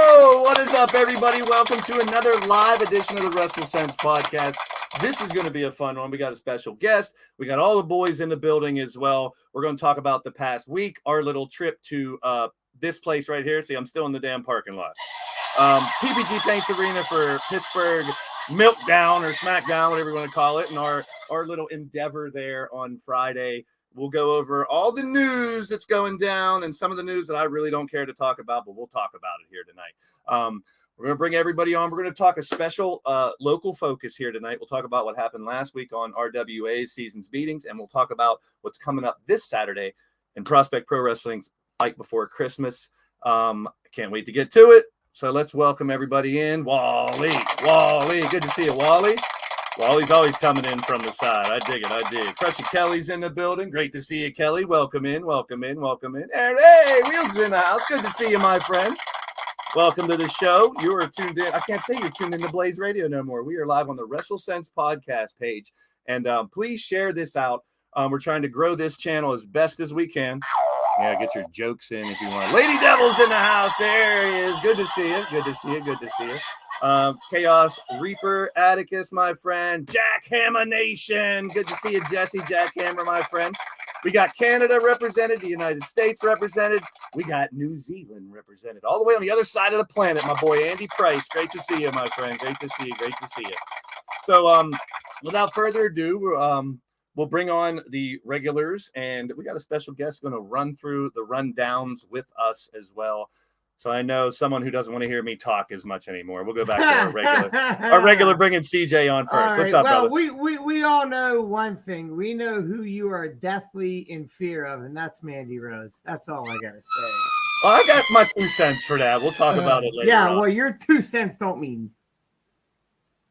Whoa! What is up, everybody? Welcome to another live edition of the WrestleSense podcast. This is going to be a fun one. We got a special guest. We got all the boys in the building as well. We're going to talk about the past week, our little trip to this place right here. See, I'm still in the damn parking lot. PPG Paints Arena for Pittsburgh, Milkdown or Smackdown, whatever you want to call it, and our little endeavor there on Friday. We'll go over all the news that's going down and some of the news that I really don't care to talk about, but we'll talk about it here tonight. We're going to bring everybody on. We're going to talk a special local focus here tonight. We'll talk about what happened last week on RWA Seasons Beatings, and we'll talk about what's coming up this Saturday in Prospect Pro Wrestling's Fight Before Christmas. I can't wait to get to it. So let's welcome everybody in. Wally, good to see you, Wally. Wally's always coming in from the side. I dig it. Crushy Kelly's in the building. Great to see you, Kelly. Welcome in. And hey, Wheels is in the house. Good to see you, my friend. Welcome to the show. You are tuned in. I can't say you're tuned into Blaze Radio no more. We are live on the WrestleSense podcast page. And please share this out. We're trying to grow this channel as best as we can. Yeah, get your jokes in if you want. Lady Devil's in the house. There he is. Good to see you. Chaos Reaper, Atticus, my friend. Jackhammer Nation. Good to see you, Jesse Jackhammer, my friend. We got Canada represented, the United States represented. We got New Zealand represented. All the way on the other side of the planet, my boy Andy Price. Great to see you, my friend. Great to see you. So without further ado, we'll bring on the regulars, and we got a special guest going to run through the rundowns with us as well. So I know someone who doesn't want to hear me talk as much anymore. We'll go back to our regular bringing CJ on first. What's up, brother? We all know one thing. We know who you are deathly in fear of, and that's Mandy Rose. That's all I got to say. Well, I got my 2 cents for that. We'll talk about it later. Yeah, on. Well, your 2 cents don't mean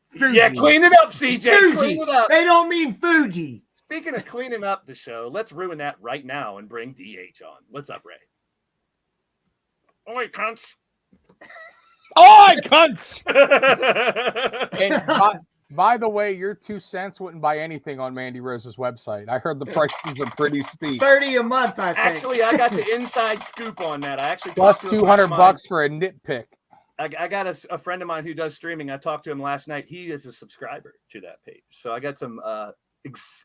Fuji. Yeah, clean it up, CJ. Fuji. Clean it up. They don't mean Fuji. Speaking of cleaning up the show, let's ruin that right now and bring DH on. What's up, Ray? Oi, cunts. And by the way, your 2 cents wouldn't buy anything on Mandy Rose's website. I heard the prices are pretty steep. $30 a month, I think. Actually, I got the inside scoop on that. I actually Plus talked to $200 for a nitpick. I got a friend of mine who does streaming. I talked to him last night. He is a subscriber to that page. So I got some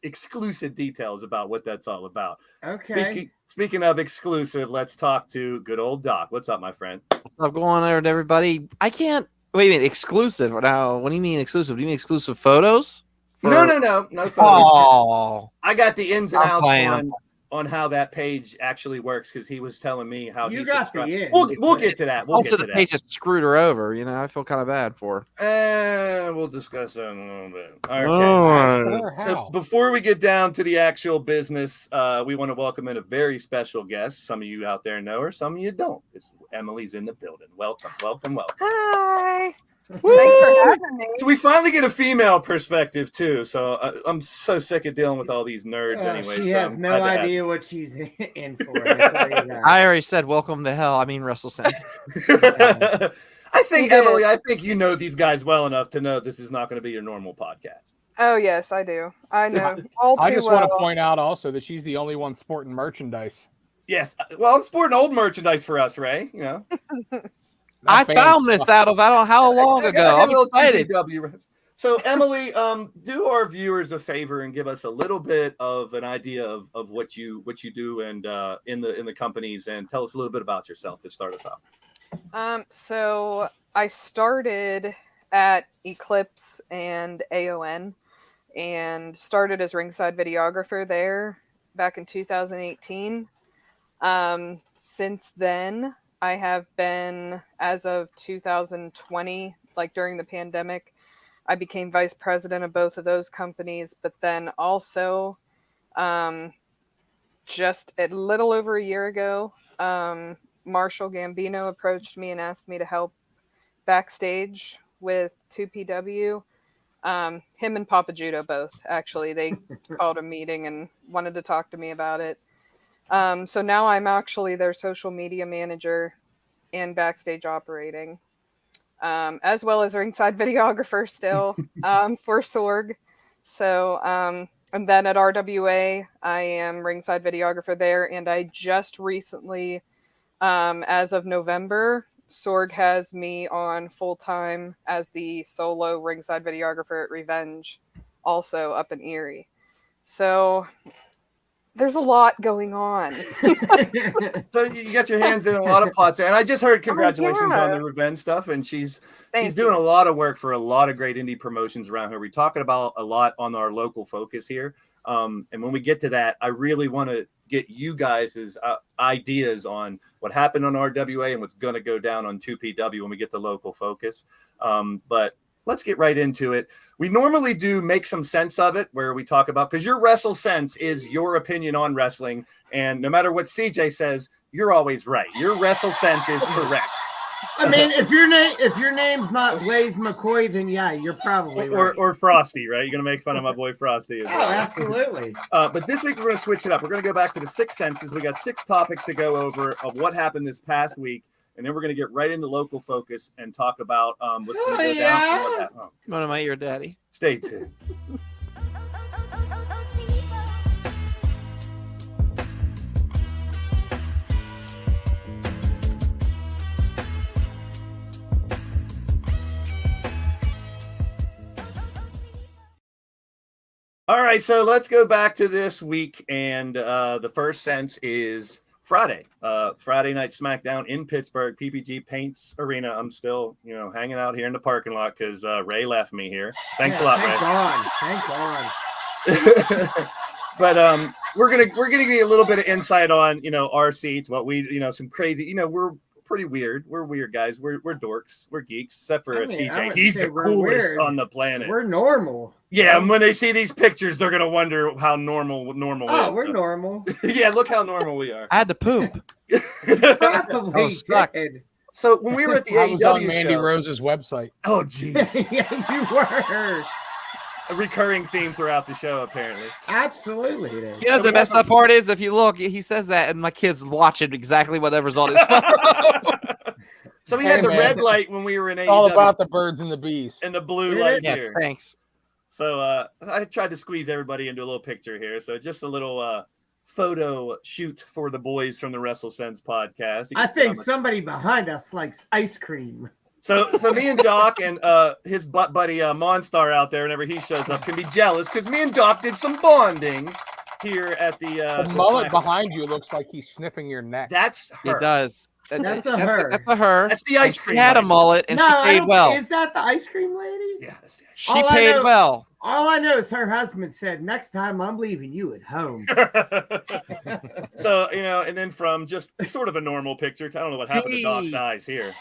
exclusive details about what that's all about. Okay. Speaking of exclusive, let's talk to good old Doc. What's up, my friend? What's up going on there, everybody? I can't wait a minute. Exclusive now? What do you mean exclusive? Do you mean exclusive photos? No photos. Oh, I got the ins and outs on how that page actually works because he was telling me how you he got subscribed. the ins. We'll get to that. also, the page just screwed her over. You know, I feel kind of bad for her. We'll discuss that in a little bit. Okay. So before we get down to the actual business, we want to welcome in a very special guest. Some of you out there know her, some of you don't. Emily's in the building. Welcome. Hi. Thanks for having me. So we finally get a female perspective too. So I'm so sick of dealing with all these nerds anyway. She has no idea what she's in for. I already said welcome to hell. I mean WrestleSense. I think, Emily, I think you know these guys well enough to know this is not going to be your normal podcast. Oh, yes, I do. I know. All too I just well. want to point out also that she's the only one sporting merchandise. Yes. Well, I'm sporting old merchandise for us, Ray. You know. I found this out of I don't know how long ago. I'm excited. So, Emily, do our viewers a favor and give us a little bit of an idea of what you do and in the companies, and tell us a little bit about yourself to start us off. So I started at Eclipse and AON and started as ringside videographer there back in 2018. Since then, I have been, as of 2020, like during the pandemic, I became vice president of both of those companies. But then also, just a little over a year ago, Marshall Gambino approached me and asked me to help backstage with 2PW. Him and Papa Judo both, actually. They called a meeting and wanted to talk to me about it. So now I'm actually their social media manager and backstage operating, as well as ringside videographer still for Sorg. So, and then at RWA, I am ringside videographer there. And I just recently, as of November, Sorg has me on full time as the solo ringside videographer at Revenge, also up in Erie. So there's a lot going on. So you got your hands in a lot of pots, and I just heard congratulations yeah. on the Revenge stuff, and she's Thank doing you. a lot of work for a lot of great indie promotions around here. We're talking about a lot on our local focus here, and when we get to that, I really want to get you guys' ideas on what happened on RWA and what's going to go down on 2PW when we get to local focus. But let's get right into it. We normally do make some sense of it, where we talk about, because your WrestleSense is your opinion on wrestling, and no matter what CJ says, you're always right. Your WrestleSense is correct. I mean, if your name's not Blaze McCoy, then yeah, you're probably right. Or Frosty, right? You're gonna make fun of my boy Frosty as Oh, well. absolutely. But this week we're gonna switch it up. We're gonna go back to the 6 senses. We got 6 topics to go over of what happened this past week, and then we're gonna get right into local focus and talk about what's gonna go down. And what happened. Oh, What am I, your daddy? stay tuned. All right, so let's go back to this week, and the first sense is Friday. Friday night SmackDown in Pittsburgh, PPG Paints Arena. I'm still, hanging out here in the parking lot because Ray left me here. Thanks a lot, Ray. Thank God. But we're gonna give you a little bit of insight on our seats, what we some crazy. We're pretty weird. We're weird guys. We're dorks. We're geeks, except for CJ. He's the coolest weird. on the planet. We're normal. Yeah, and when they see these pictures, they're gonna wonder how normal Oh, is. we're normal. Yeah, look how normal we are. I had to poop. Probably stuck. did. So when we were at the I was on AEW Mandy show, Rose's website. oh jeez, Yeah, you were. a recurring theme throughout the show apparently. Absolutely, it is. You know, the messed up part is if you look, he says that, and my kids watching exactly whatever's on his phone. So we Hey, had the man. red light when we were in It's all AEW about the birds and the bees. and the blue Yeah, light Yeah, here. thanks. So I tried to squeeze everybody into a little picture here. So just a little photo shoot for the boys from the WrestleSense podcast. You I can think see somebody behind us likes ice cream. So me and Doc and his butt buddy Monstar out there, whenever he shows up, can be jealous because me and Doc did some bonding here at the The mullet SmackDown. behind you looks like he's sniffing your neck. That's her. It does. That's a her. That's a her. That's the ice And cream She had a lady. mullet, and No, she I paid don't- well. Is that the ice cream lady? Yeah, that's the She All I paid know- well. All I know is her husband said, "Next time I'm leaving you at home." So and then from just sort of a normal picture, I don't know what happened to Doc's eyes here.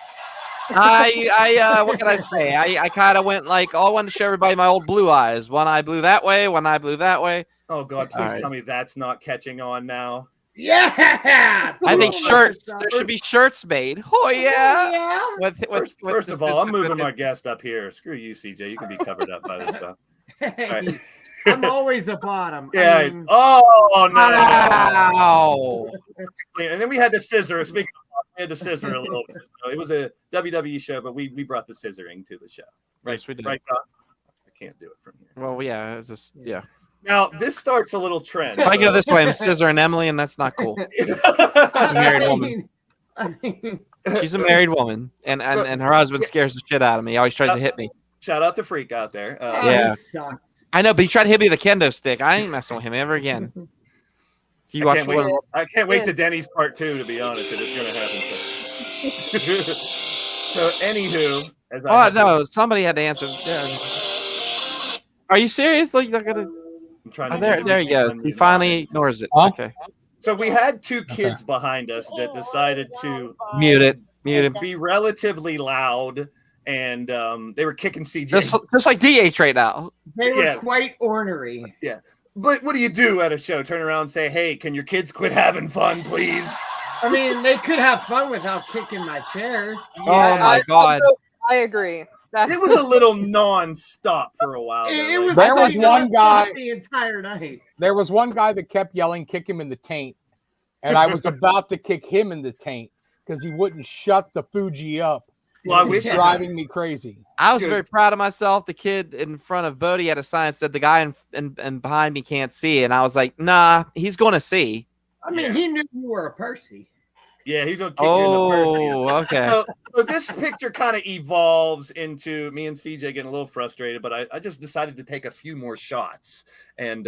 I what can I say? I kind of went like, I wanted to show everybody my old blue eyes. One eye blew that way, one eye blew that way. Oh God, please All right. tell me that's not catching on now. Yeah. I think Oh, shirts. that's There should be shirts made. Oh yeah. Yeah. First of all, I'm moving my guest up here. Screw you, CJ. You can be covered up by this stuff. Hey, Right. I'm always a bottom. Yeah. I mean, Oh no. Wow. And then we had the scissor. Speaking of, we had the scissor a little bit. So it was a WWE show, but we brought the scissoring to the show. Right, Yes, we did. right, Doc? I can't do it from here. Well, yeah. It's just yeah. Now this starts a little trend. If I go this way, I'm Scissor and Emily, and that's not cool. Married woman. I mean, She's a married woman, and So- her husband scares the shit out of me. He always tries to hit me. Shout out to Freak out there. Yeah. he sucks. I know, but he tried to hit me with a kendo stick. I ain't messing with him ever again. If you I watch can't, wait, I can't wait to Denny's part 2, to be honest, if it's going to happen. So, anywho, as I Oh have- no, somebody had to answer. Yeah. Are you serious? Like they're gonna? I'm trying Oh, to there he goes. He finally ignores it. Huh? Okay, So we had 2 kids behind us that decided to mute it. Mute him. be relatively loud, and they were kicking CJ. Just like DH right now. They were Yeah. quite ornery. But what do you do at a show? Turn around and say, "Hey, can your kids quit having fun, please?" I mean, they could have fun without kicking my chair. Oh my god. I agree. That's It was a little non-stop for a while. It though, was like- There was like one nonstop guy- the entire night. There was one guy that kept yelling, "Kick him in the taint," and I was about to kick him in the taint because he wouldn't shut the Fuji up. Well, I It was wish driving me crazy. I was Good. very proud of myself. The kid in front of Bodie had a sign that said the guy in behind me can't see, and I was like, nah, he's going to see. I mean, Yeah. he knew you were a Percy. Yeah, he's gonna kick you in the purse. Oh, okay. So this picture kind of evolves into me and CJ getting a little frustrated, but I just decided to take a few more shots. And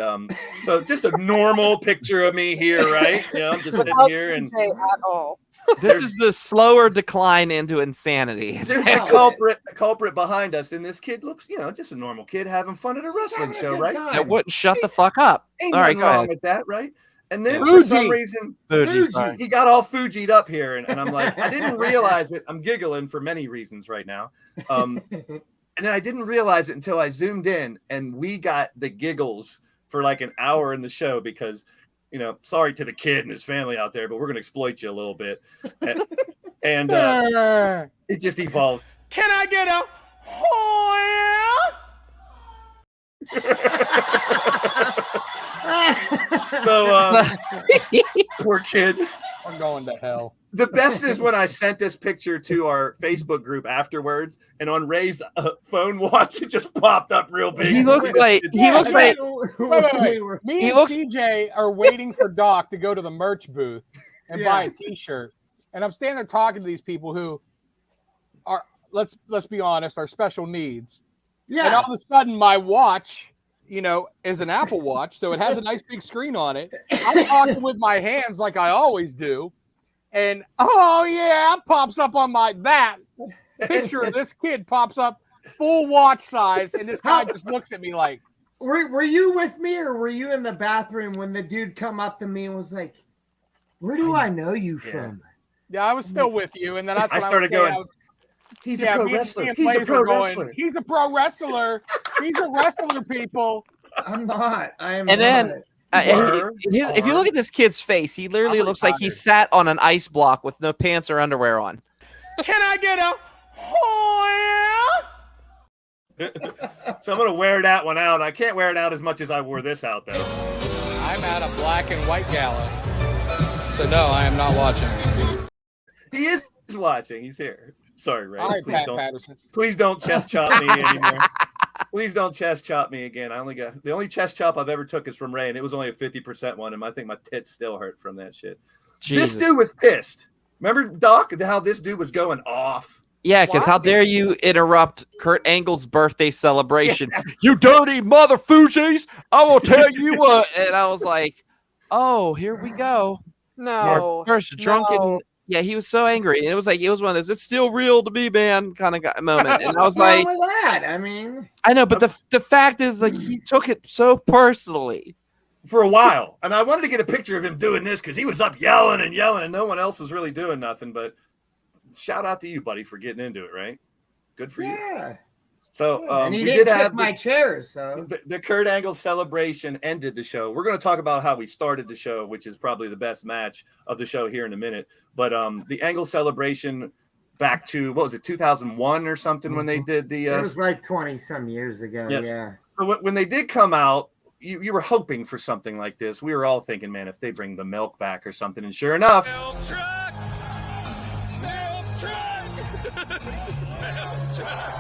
so just a normal picture of me here, right? You know, I'm just sitting here and At all. This is the slower decline into insanity. there's a culprit behind us, and this kid looks, you know, just a normal kid having fun at a wrestling show, right? That wouldn't shut the fuck up. Ain't All right, nothing go wrong ahead. with that, right? And then Fuji. for some reason, Fuji, sorry. he got all Fuji'd up here, and I'm like, I didn't realize it. I'm giggling for many reasons right now. And then I didn't realize it until I zoomed in, and we got the giggles for like an hour in the show because, you know, sorry to the kid and his family out there, but we're going to exploit you a little bit. And it just evolved. Can I get a So poor kid. I'm going to hell. The best is when I sent this picture to our Facebook group afterwards, and on Ray's phone watch, it just popped up real big. He looks like Wait. Me and CJ are waiting for Doc to go to the merch booth and buy a T-shirt, and I'm standing there talking to these people who are, let's be honest, are special needs. Yeah. And all of a sudden, my watch, you know, is an Apple Watch, so it has a nice big screen on it. I'm talking with my hands like I always do, and oh yeah, pops up on that picture of this kid pops up full watch size, and this guy just looks at me like, Were you with me, or were you in the bathroom when the dude come up to me and was like, "Where do I know you from?" yeah, I was still with you, and then that's I when started going, he's a pro me and wrestler. Ian He's a Blaze pro were going, wrestler. He's a pro wrestler. He's a wrestler, people. I'm not. I am. And then not. if you look at this kid's face, he literally looks like he sat on an ice block with no pants or underwear on. Can I get a So I'm gonna wear that one out. I can't wear it out as much as I wore this out though. I'm at a black and white gala. So no, I am not watching. He is watching. He's here. Sorry, Ray. All right, please Pat don't. Patterson. Please don't chest chop me anymore. Please don't chest chop me again. The only chest chop I've ever took is from Ray, and it was only a 50% one, and I think my tits still hurt from that shit. Jesus. This dude was pissed. Remember, Doc, how this dude was going off? Yeah, because how dare you interrupt Kurt Angle's birthday celebration? You dirty mother Fugees! I will tell you what. And I was like, oh, here we go. No. First drunken. No. Yeah, he was so angry. And it was one of those, it's still real to me, man, kind of moment. And I was What's wrong like, with that? I mean, I know, but the fact is, like, he took it so personally. For a while. And I wanted to get a picture of him doing this because he was up yelling, and no one else was really doing nothing. But shout out to you, buddy, for getting into it, right? Good for you. yeah. So And he we didn't did kick have my chair, so the Kurt Angle celebration ended the show. We're going to talk about how we started the show, which is probably the best match of the show here in a minute. But the Angle celebration back to, what was it, 2001 or something when they did the it was like 20 some years ago. Yes. Yeah. So when they did come out, you were hoping for something like this. We were all thinking, man, if they bring the milk back or something. And sure enough, milk truck? Milk truck! Milk truck!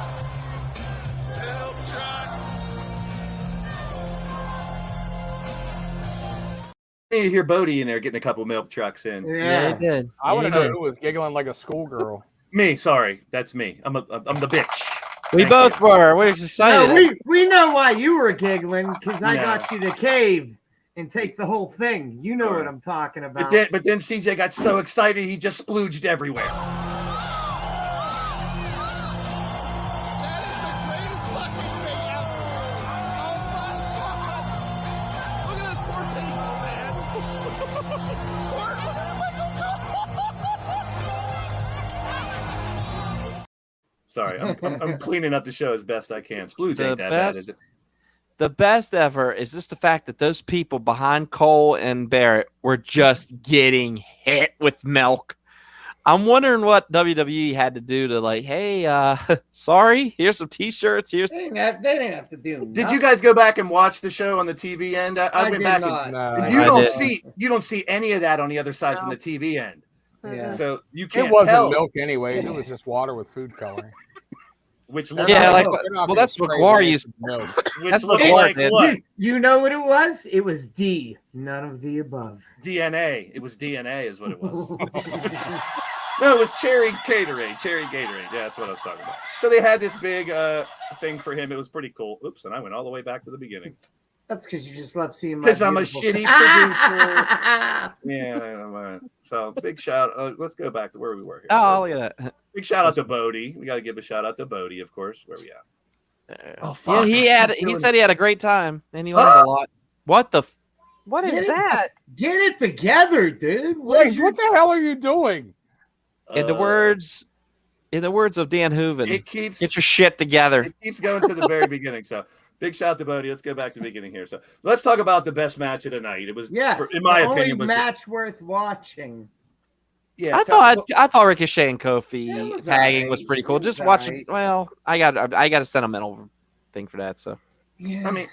Milk truck! you hear Bodie in there getting a couple milk trucks in. Yeah. he did. I want to Yeah, he know did. who was giggling like a schoolgirl. Me, sorry, that's me. I'm the bitch. We Thank both you. were. We're excited. No, we know why you were giggling, because I No. got you to cave and take the whole thing. You know what I'm talking about. But then CJ got so excited he just splooged everywhere. That is the greatest fucking thing ever. Oh my God. Look at this poor people, man. Sorry, I'm cleaning up the show as best I can. Splooge The ain't that bad, best- is it? The best ever is just the fact that those people behind Cole and Barrett were just getting hit with milk. I'm wondering what WWE had to do to, like, hey, sorry, here's some T-shirts. Here's They didn't have to do. Did you guys go back and watch the show on the TV end? I went did back not. No, and I you don't didn't. see any of that on the other side from the TV end. Yeah. So you can't It wasn't tell. milk anyways. It was just water with food coloring. which looked Yeah, like, well, that's what Guar used. No. which that's what looked Guar like did. what? You know what it was? It was D. None of the above. DNA. It was DNA, is what it was. No, it was cherry Gatorade. Yeah, that's what I was talking about. So they had this big thing for him. It was pretty cool. Oops, and I went all the way back to the beginning. That's because you just love seeing my Because I'm a beautiful- shitty producer. Yeah. So big shout. Let's go back to where we were here. Oh, look at that. Big shout out to Bodie. We got to give a shout out to Bodie, of course. Where we at? Oh, Yeah, fuck. he said he had a great time and he learned a lot. What the? What is that? Get it together, dude. What the hell are you doing? In the words of Dan Hooven, It keeps get your shit together. It keeps going to the very beginning. So big shout out to Bodie. Let's go back to the beginning here. So let's talk about the best match of the night. It was, in my opinion, was match worth watching. Yeah, I thought Ricochet and Kofi It was tagging alright. was pretty cool. It was Just watching. alright. Well, I got a sentimental thing for that. So Yeah. I mean,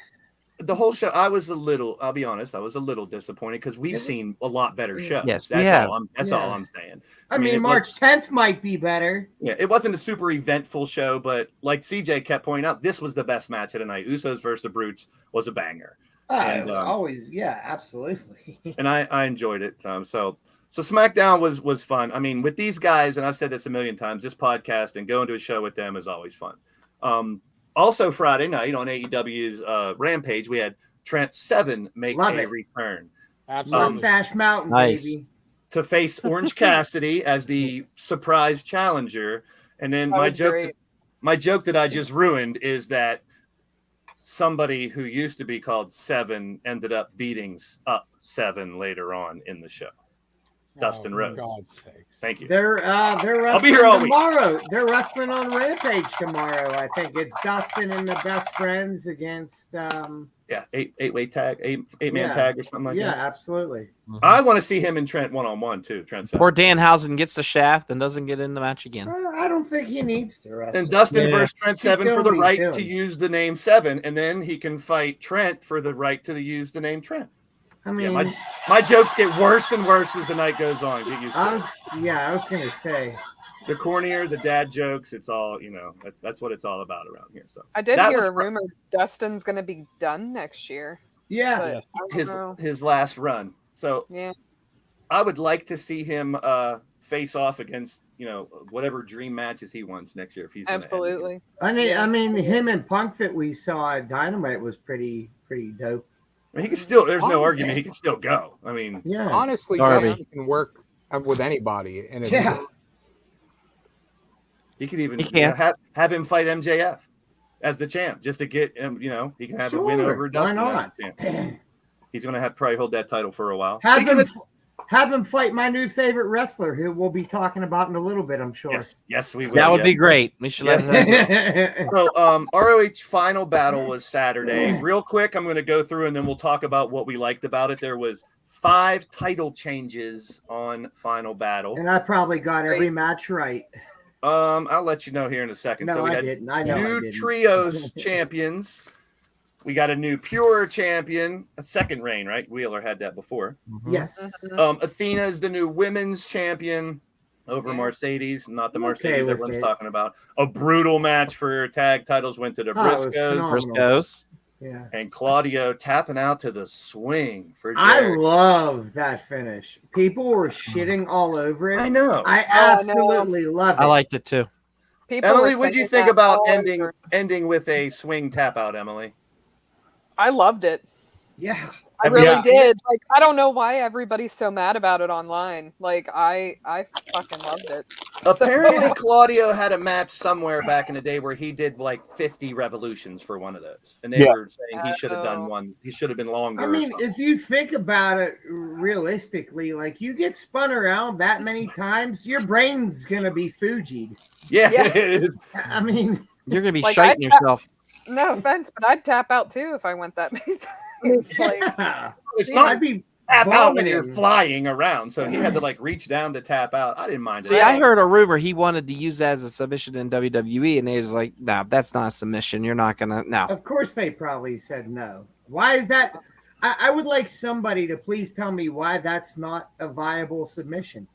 the whole show. I'll be honest. I was a little disappointed because we've seen a lot better shows. Yes, that's we have. all. That's all I'm saying. I mean, it March 10th might be better. Yeah, it wasn't a super eventful show, but like CJ kept pointing out, this was the best match of the night. Usos versus the Brutes was a banger. And, Always, yeah, absolutely. And I enjoyed it. So SmackDown was fun. I mean, with these guys, and I've said this a million times, this podcast and going to a show with them is always fun. Also Friday night on AEW's Rampage, we had Trent Seven make a return. Absolutely. Mustache Mountain, Nice. baby. To face Orange Cassidy as the surprise challenger. And then That my was great. joke that I just ruined is that somebody who used to be called Seven ended up beating up Seven later on in the show. Dustin Rhodes. God's sakes. Thank you. They're wrestling be here all week. tomorrow. They're wrestling on Rampage tomorrow. I think it's Dustin and the Best Friends against. Yeah, eight-way tag, eight-man Yeah. tag or something like Yeah, that. absolutely. I want to see him and Trent one-on-one too. Trent Seven. poor Danhausen gets the shaft and doesn't get in the match again. I don't think he needs to wrestle. And Dustin Yeah. versus Trent Keep Seven doing for the what he's right doing. to use the name Seven, and then he can fight Trent for the right to use the name Trent. I mean, Yeah, my jokes get worse and worse as the night goes on. Get used to I it. was gonna say. The cornier, the dad jokes, it's all, that's what it's all about around here. So I did That hear was a rumor Dustin's going to be done next year. Yeah, But I don't know. his last run. So Yeah. I would like to see him face off against, whatever dream matches he wants next year if he's gonna have it. Absolutely. I mean, him and Punk that we saw at Dynamite was pretty dope. I mean, he can still. There's no Oh, argument. yeah. He can still go. I mean, Yeah, Honestly, Darby. Dustin can work with anybody. And yeah. he could even He can. have him fight MJF as the champ just to get him. He can have a win Sure, over why Dustin. As not? the champ. He's going to probably hold that title for a while. Have him fight my new favorite wrestler, who we'll be talking about in a little bit, I'm sure. Yes, we will. That would yes. be great. We should let him know. So, ROH final battle was Saturday. Real quick, I'm going to go through and then we'll talk about what we liked about it. There was 5 title changes on final battle. And I probably got every match right. I'll let you know here in a second. No, so we I had didn't. I know I new didn't. trios champions. We got a new pure champion, a second reign, right? Wheeler had that before. Yes. Athena is the new women's champion over Mercedes, not the I'm okay Mercedes with everyone's it. talking about. A brutal match for tag titles went to the Oh, it was Briscoes. phenomenal. Briscoes. Yeah. And Claudio tapping out to the swing for I Jericho. love that finish. People were shitting all over it. I know. I absolutely love it. I liked it too. People Emily, were what'd you saying think that about all over. ending with a swing tap out, Emily? I loved it. Yeah. I really Yeah. did. Like, I don't know why everybody's so mad about it online. Like, I fucking loved it. Apparently, Claudio had a match somewhere back in the day where he did like 50 revolutions for one of those, and they were saying he should have done one. He should have been longer. I or mean, something. if you think about it realistically, like you get spun around that many times, your brain's gonna be Fuji'd. yeah, Yeah. it is. I mean, You're gonna be Like, shiting I- yourself. No offense, but I'd tap out too if I went that many times. Like, It's I'd not be tap out when you're vomiting. flying around, so he had to like reach down to tap out. I didn't mind See, it. I heard a rumor he wanted to use that as a submission in WWE, and they was like, "No, that's not a submission. You're not gonna." No, Of course, they probably said no. Why is that? I would like somebody to please tell me why that's not a viable submission.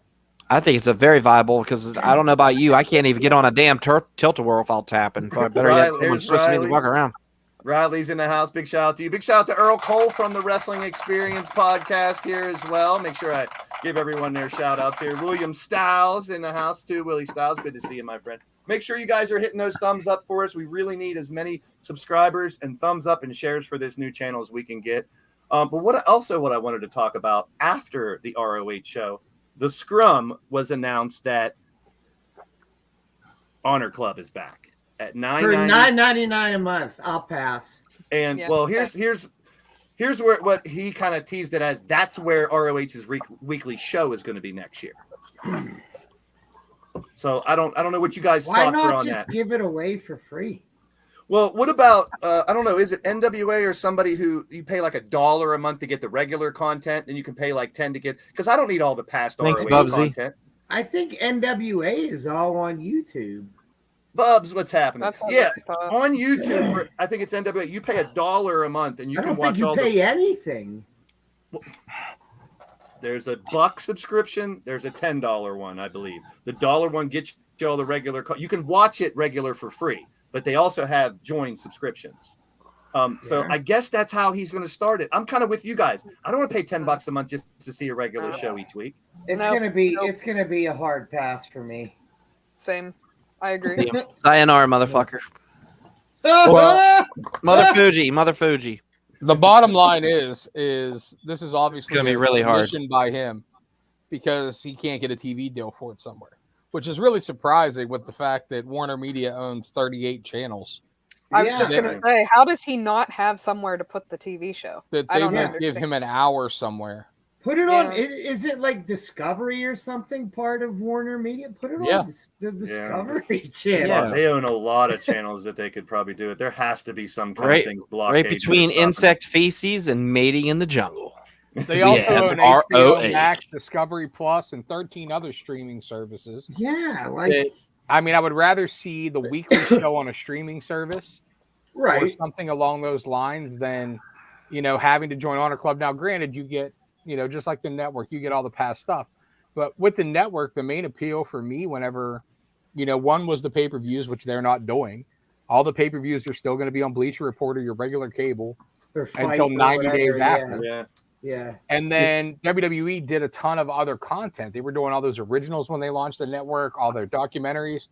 I think it's a very viable because I don't know about you. I can't even get on a damn tilt-a-whirl without tapping. Better yet, someone's twisting me the fuck around. Riley's in the house. Big shout out to you. Big shout out to Earl Cole from the Wrestling Experience podcast here as well. Make sure I give everyone their shout outs here. William Styles in the house too. Willie Styles, good to see you, my friend. Make sure you guys are hitting those thumbs up for us. We really need as many subscribers and thumbs up and shares for this new channel as we can get. But what I wanted to talk about after the ROH show, the Scrum was announced that Honor Club is back at $9.99 a month. I'll pass. And well, here's where what he kind of teased it as. That's where ROH's weekly show is going to be next year. So I don't know what you guys Why thought not on just that. give it away for free? Well, what about I don't know, is it NWA or somebody who you pay like $1 a month to get the regular content and you can pay like 10 to get, because I don't need all the past Thanks, ROH Bubsy. content. I think NWA is all on YouTube. Bubs, what's happening? That's what Yeah, I thought. on YouTube, for, I think it's NWA. You pay $1 a month and you I can don't watch think all you the. pay anything. There's a $1 subscription. There's a $10 one, I believe. The $1 one gets you all the regular. You can watch it regular for free, but they also have join subscriptions. So I guess that's how he's going to start it. I'm kind of with you guys. I don't want to pay $10 a month just to see a regular show each week. It's Nope. gonna be a hard pass for me. Same. I agree. Sayonara, motherfucker. Well, Mother Fuji. The bottom line is this is obviously gonna be really hard. submission by him because he can't get a TV deal for it somewhere, which is really surprising with the fact that Warner Media owns 38 channels. I was just Yeah. gonna say, how does he not have somewhere to put the TV show? That I they don't would understand. give him an hour somewhere. Put it on. Yeah. Is it like Discovery or something? Part of Warner Media? Put it Yeah. on the Discovery channel. Yeah. They own a lot of channels that they could probably do it. There has to be some kind Right- of things blockade. Right between insect feces and mating in the jungle. They also Yeah, own HBO ROH. Max, Discovery Plus, and 13 other streaming services. Yeah, like That- I mean, I would rather see the weekly show on a streaming service or right. something along those lines than, having to join Honor Club. Now, granted, you get, just like the network, you get all the past stuff. But with the network, the main appeal for me whenever, one was the pay-per-views, which they're not doing. All the pay-per-views are still going to be on Bleacher Report or your regular cable Or Fight until or 90 days whatever, after. Yeah. Yeah. And then WWE did a ton of other content. They were doing all those originals when they launched the network, all their documentaries.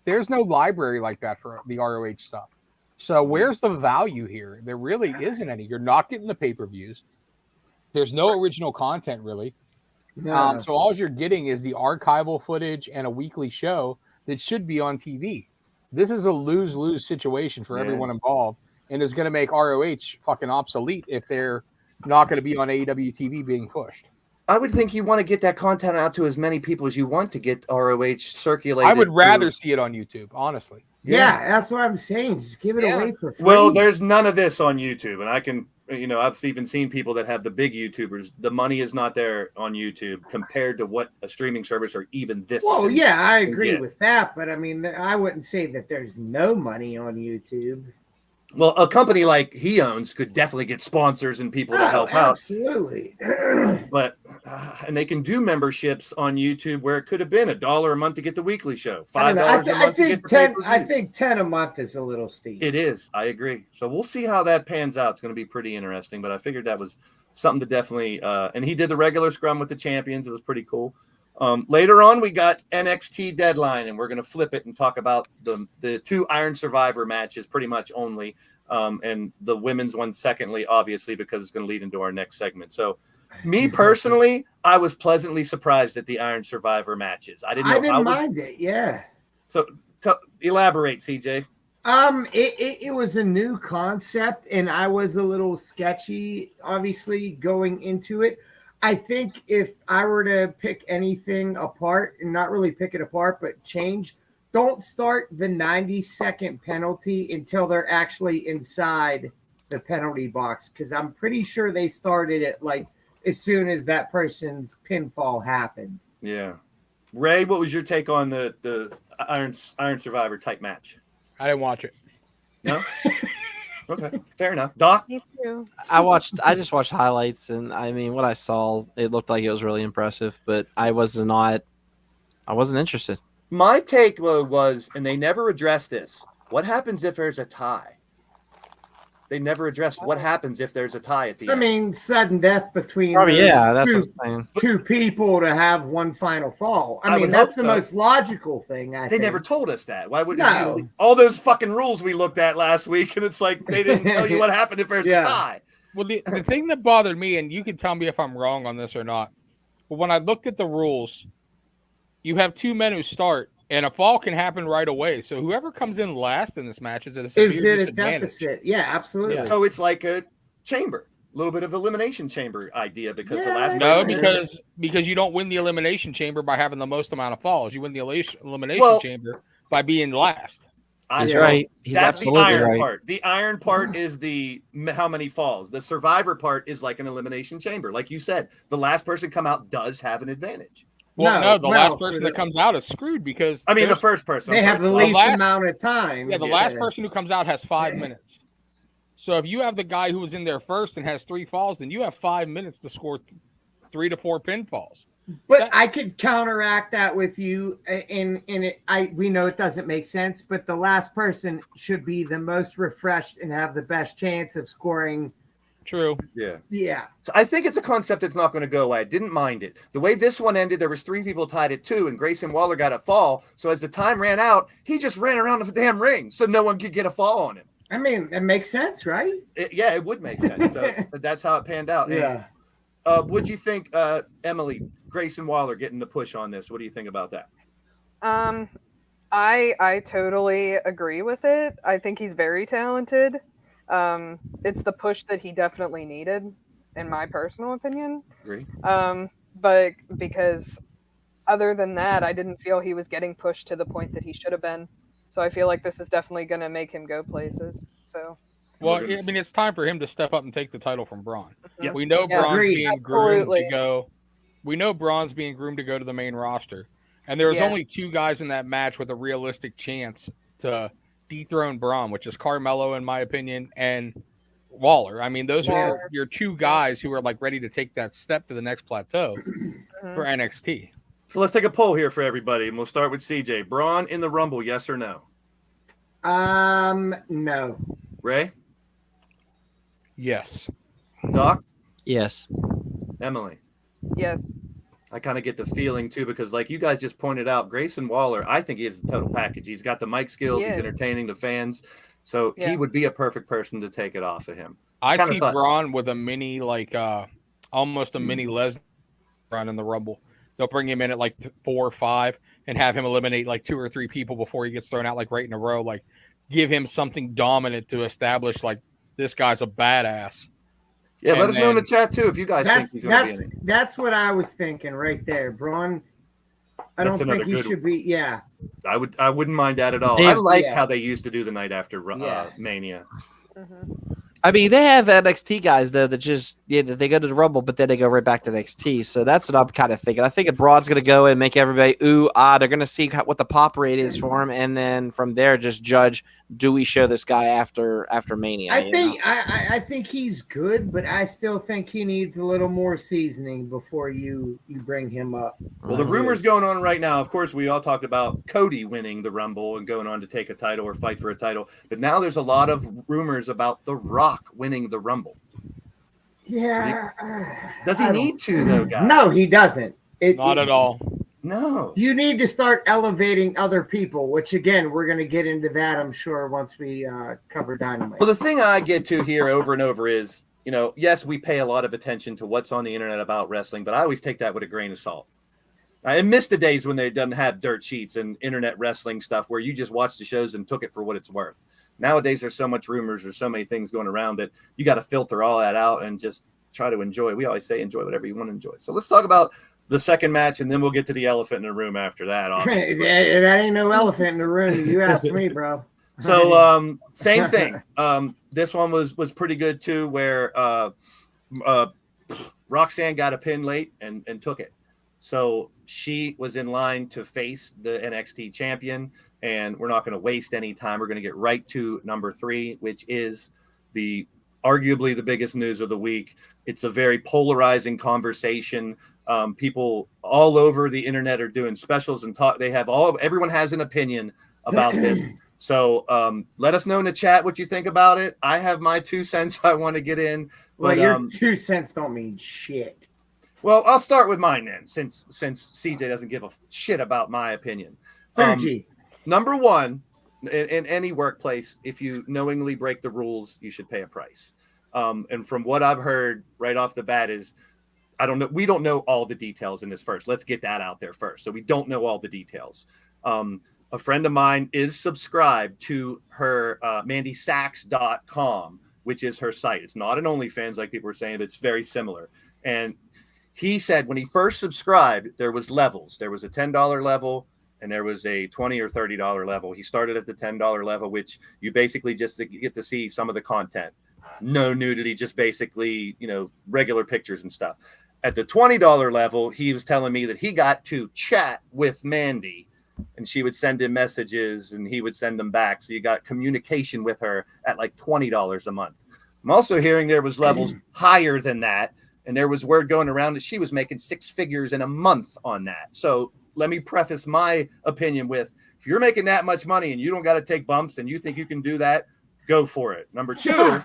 There's no library like that for the ROH stuff. So where's the value here? There really isn't any. You're not getting the pay-per-views. There's no original content really. No. So all you're getting is the archival footage and a weekly show that should be on TV. This is a lose-lose situation for everyone involved, and is going to make ROH fucking obsolete if they're not going to be on AEW TV being pushed. I would think you want to get that content out to as many people as you want to get ROH circulated. I would rather see it on YouTube, honestly. Yeah, that's what I'm saying. Just give it Yeah. away for free. Well, there's none of this on YouTube, and I can, I've even seen people that have the big YouTubers. The money is not there on YouTube compared to what a streaming service or even this. Well, can- yeah, I agree get. with that, but I mean, I wouldn't say that there's no money on YouTube. Well, a company like he owns could definitely get sponsors and people to help out. Absolutely. But and they can do memberships on YouTube where it could have been $1 a month to get the weekly show, I don't know. $5 a I month to get think the 10. pay-per-view. I think 10 a month is a little steep. It is. I agree. So we'll see how that pans out. It's going to be pretty interesting. But I figured that was something to definitely. And he did the regular scrum with the champions. It was pretty cool. Later on, we got NXT Deadline, and we're going to flip it and talk about the 2 Iron Survivor matches, pretty much only, and the women's one secondly, obviously, because it's going to lead into our next segment. So, me personally, I was pleasantly surprised at the Iron Survivor matches. I didn't know. mind it. Yeah. So, elaborate, CJ. It was a new concept, and I was a little sketchy, obviously, going into it. I think if I were to pick anything apart, and not really pick it apart, but change, don't start the 90-second penalty until they're actually inside the penalty box, because I'm pretty sure they started it like as soon as that person's pinfall happened. Yeah. Ray, what was your take on the Iron Survivor type match? I didn't watch it. No? Okay, fair enough. Doc? Me too. I just watched highlights, and I mean, what I saw, it looked like it was really impressive, but I was not I wasn't interested. My take was, and they never addressed this. What happens if there's a tie? They never addressed what happens if there's a tie at the I end. mean, sudden death between Oh those yeah, that's two, what I'm saying. two people to have one final fall. I I mean, would that's hope the so. most logical thing. I They think. never told us that. Why would No. all those fucking rules we looked at last week, and it's like they didn't tell you what happened if there's Yeah. a tie. Well, the thing that bothered me, and you can tell me if I'm wrong on this or not, but when I looked at the rules, you have two men who start, and a fall can happen right away. So whoever comes in last in this match is at a severe Is it a disadvantage. deficit? Yeah, absolutely. So it's like a chamber, a little bit of elimination chamber idea because the last No, person because you don't win the elimination chamber by having the most amount of falls. You win the elimination Well, chamber by being last. He's know. right. He's That's the absolutely iron right. part. The iron part is the how many falls. The survivor part is like an elimination chamber. Like you said, the last person come out does have an advantage. Well, No, no, the well, last person that comes out is screwed because I mean, the there's- first person. They I'm have the sorry. least last- amount of time. the last person who comes out has 5 minutes. So if you have the guy who was in there first and has 3 falls, then you have 5 minutes to score 3 to 4 pinfalls. But I could counteract that with you, and we know it doesn't make sense, but the last person should be the most refreshed and have the best chance of scoring. True. Yeah. Yeah, So I think it's a concept that's not going to go away. I didn't mind it. The way this one ended, there was 3 people tied at 2, and Grayson Waller got a fall. So as the time ran out, he just ran around the damn ring, so no one could get a fall on him. I mean, it makes sense, right? Yeah, it would make sense. So but that's how it panned out. Yeah. And, what'd you think, Emily, Grayson Waller getting the push on this? What do you think about that? I totally agree with it. I think he's very talented. It's the push that he definitely needed, in my personal opinion. Agree. But because other than that, I didn't feel he was getting pushed to the point that he should have been. So I feel like this is definitely going to make him go places. So Well, I mean, it's time for him to step up and take the title from Braun. Yeah. We know Yeah. Braun's Agreed. being groomed Absolutely. to go. We know Braun's being groomed to go to the main roster, and there was Yeah. only 2 guys in that match with a realistic chance to dethrone Braun, which is Carmelo, in my opinion, and Waller. I mean, those are Waller. your 2 guys who are like ready to take that step to the next plateau for NXT. So let's take a poll here for everybody, and we'll start with CJ. Braun in the Rumble, yes or no? No. Ray? Yes. Doc? Yes. Emily? yes, I kind of get the feeling too, because like you guys just pointed out, Grayson Waller, I think he has a total package. He's got the mic skills. He He's is. entertaining the fans. So Yeah. he would be a perfect person to take it off of him. I Kinda see thought- Braun with a mini, almost a mini Lesnar run in the Rumble. They'll bring him in at like 4 or 5 and have him eliminate like 2 or 3 people before he gets thrown out like right in a row. Like give him something dominant to establish like this guy's a badass. Yeah, let And us know in the then- chat too if you guys think he's going to be in it. That's what I was thinking right there, Braun. I That's don't another think he good should be. Yeah, I wouldn't mind that at all. Yeah. I like Yeah. how they used to do the night after Yeah. Mania. I mean, they have NXT guys though that just that they go to the Rumble, but then they go right back to NXT. So that's what I'm kind of thinking. I think if Braun's going to go and make everybody ooh ah, they're going to see what the pop rate is for him, and then from there just judge: do we show this guy after Mania? I you think know? I think he's good, but I still think he needs a little more seasoning before you bring him up. Well, the rumors going on right now, of course, we all talked about Cody winning the Rumble and going on to take a title or fight for a title. But now there's a lot of rumors about The Rock winning the Rumble. Yeah. Does he I don't- need to, though, guys? No, he doesn't. Not at all. No. You need to start elevating other people, which again, we're going to get into that, I'm sure, once we cover Dynamite. Well, the thing I get to here over and over is, yes, we pay a lot of attention to what's on the internet about wrestling, but I always take that with a grain of salt. I miss the days when they didn't have dirt sheets and internet wrestling stuff where you just watched the shows and took it for what it's worth. Nowadays, there's so much rumors, there's so many things going around that you got to filter all that out and just try to enjoy. We always say enjoy whatever you want to enjoy. So let's talk about the second match, and then we'll get to the elephant in the room after that. obviously. That ain't no elephant in the room. You asked me, bro. So same thing. This one was pretty good too, where Roxanne got a pin late and took it. So she was in line to face the NXT champion, and we're not going to waste any time. We're going to get right to number 3, which is the arguably the biggest news of the week. It's a very polarizing conversation. People all over the internet are doing specials and talk. Everyone has an opinion about this. So let us know in the chat what you think about it. I have my 2 cents I want to get in. Well, your 2 cents don't mean shit. Well, I'll start with mine then, since CJ doesn't give a shit about my opinion. Fuji. Number one, in any workplace, if you knowingly break the rules, you should pay a price. And from what I've heard right off the bat is, I don't know. We don't know all the details in this first. Let's get that out there first. So we don't know all the details. A friend of mine is subscribed to her MandySachs.com, which is her site. It's not an OnlyFans like people were saying, but it's very similar. And he said when he first subscribed, there was levels. There was a $10 level and there was a $20 or $30 level. He started at the $10 level, which you basically just get to see some of the content. No nudity, just basically, regular pictures and stuff. At the $20 level, he was telling me that he got to chat with Mandy and she would send him messages and he would send them back. So you got communication with her at like $20 a month. I'm also hearing there was levels higher than that. And there was word going around that she was making 6 figures in a month on that. So let me preface my opinion with, if you're making that much money and you don't got to take bumps and you think you can do that, go for it. Number two,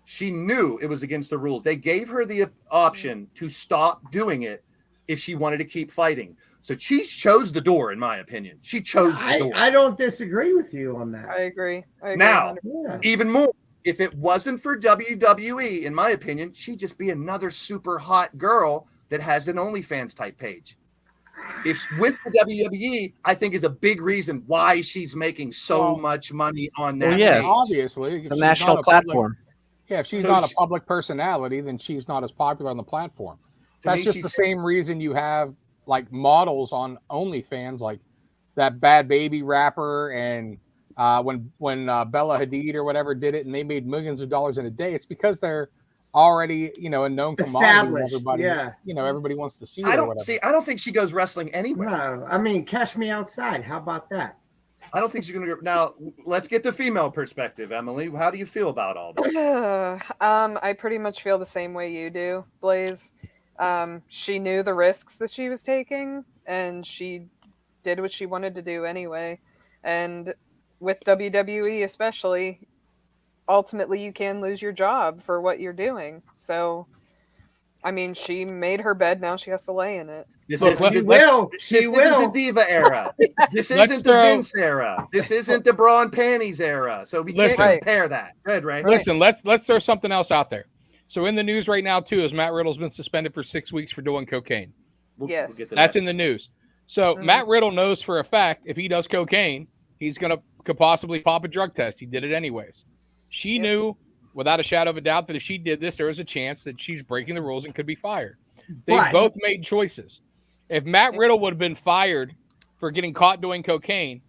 she knew it was against the rules. They gave her the option to stop doing it if she wanted to keep fighting. So she chose the door, in my opinion. She chose the door. I don't disagree with you on that. I agree. Now, 100%. even more, if it wasn't for WWE, in my opinion, she'd just be another super hot girl that has an OnlyFans type page. If with the WWE, I think is a big reason why she's making so much money on that. Well, yes. page. Obviously, It's a national platform. If she's So not a public personality, then she's not as popular on the platform. That's just the same reason you have like models on OnlyFans, like that Bad Baby rapper, and when Bella Hadid or whatever did it, and they made millions of dollars in a day. It's because they're already, a known commodity. Everybody, everybody wants to see. I don't think she goes wrestling anywhere. No, I mean, Cash Me Outside. How about that? I don't think she's going to go. Now, let's get the female perspective, Emily. How do you feel about all this? I pretty much feel the same way you do, Blaze. She knew the risks that she was taking, and she did what she wanted to do anyway. And with WWE especially, ultimately you can lose your job for what you're doing. So, I mean, she made her bed, now she has to lay in it. This She isn't the Diva era. This isn't the Vince era. This isn't the bra and panties era. So we can't compare that. Good, right? Listen, let's throw something else out there. So in the news right now too is Matt Riddle's been suspended for 6 weeks for doing cocaine. Yes, we'll that's in the news. So Matt Riddle knows for a fact if he does cocaine, he's could possibly pop a drug test. He did it anyways. She knew without a shadow of a doubt that if she did this, there was a chance that she's breaking the rules and could be fired. They both made choices. If Matt Riddle would have been fired for getting caught doing cocaine,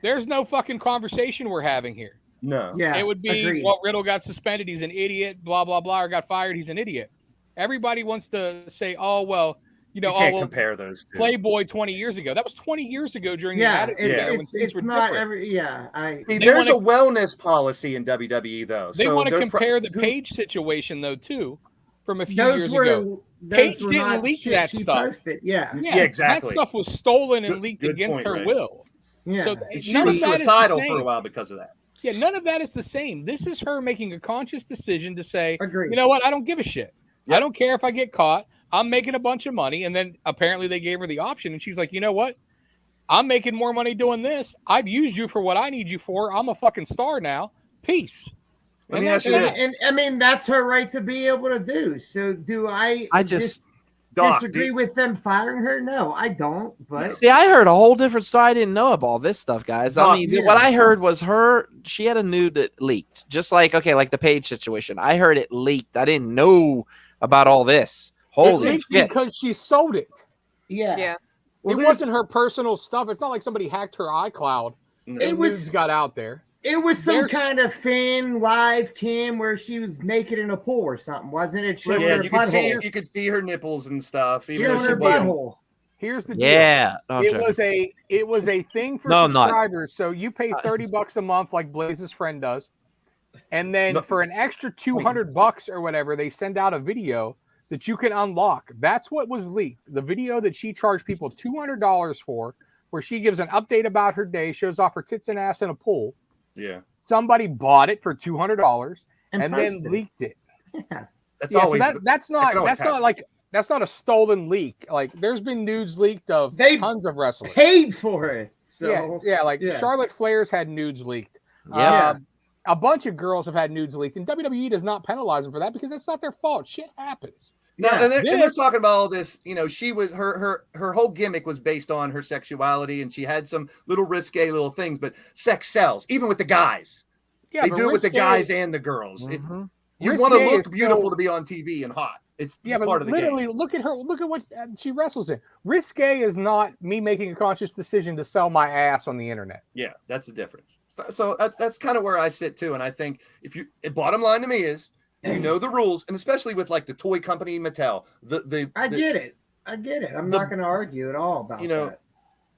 there's no fucking conversation we're having here. No. Yeah. It would be, well, Riddle got suspended. He's an idiot, blah, blah, blah, or got fired. He's an idiot. Everybody wants to say, oh, well, you can't compare those two. Playboy 20 years ago. That was 20 years ago during the Attitude Era. It's not different. There's a wellness policy in WWE, though. They want to compare the Paige situation, though, too, from a few years ago. Paige didn't leak that stuff. Yeah, exactly. That stuff was stolen and leaked against her will. Yeah. So she was suicidal for a while because of that. Yeah, none of that is the same. This is her making a conscious decision to say, Agreed. You know what? I don't give a shit. Yep. I don't care if I get caught. I'm making a bunch of money. And then apparently they gave her the option. And she's like, you know what? I'm making more money doing this. I've used you for what I need you for. I'm a fucking star now. Peace. Let me ask you this. And I mean, that's her right to be able to do. So do I disagree with them firing her? No, I don't. But see, I heard a whole different side. I didn't know about all this stuff, guys. I mean, what I heard was she had a nude that leaked, just like the Paige situation. I heard it leaked. I didn't know about all this. Holy shit! Because she sold it. Yeah. Well, it wasn't her personal stuff. It's not like somebody hacked her iCloud. It was got out there. It was some kind of fan live cam where she was naked in a pool or something, wasn't it? Showing her butthole. You could see her nipples and stuff. Showing her butthole. Here's the deal. Yeah, it was a thing for subscribers. So you pay $30 a month, like Blaze's friend does, And then for an extra $200 or whatever, they send out a video that you can unlock. That's what was leaked. The video that she charged people $200 for, where she gives an update about her day, shows off her tits and ass in a pool. Yeah. Somebody bought it for $200 and then leaked it. Yeah. That's always that's not happen. that's not a stolen leak. Like there's been nudes leaked of They tons of wrestlers. paid for it. So Yeah. Charlotte Flair's had nudes leaked. Yeah. A bunch of girls have had nudes leaked, and WWE does not penalize them for that because that's not their fault. Shit happens. No, Yeah. and they're talking about all this. You know, she was her whole gimmick was based on her sexuality, and she had some little risque little things. But sex sells, even with the guys. Yeah, They but do it with the risque- guys and the girls. It's Mhm. you Risque want to look is beautiful still- to be on TV and hot. It's Yeah, but part of the literally, game. look at her. Look at what she wrestles in. Risque is not me making a conscious decision to sell my ass on the internet. Yeah, that's the difference. So that's kind of where I sit too. And I think bottom line to me is if you know the rules, and especially with like the toy company Mattel, I get it. I'm not going to argue at all about that.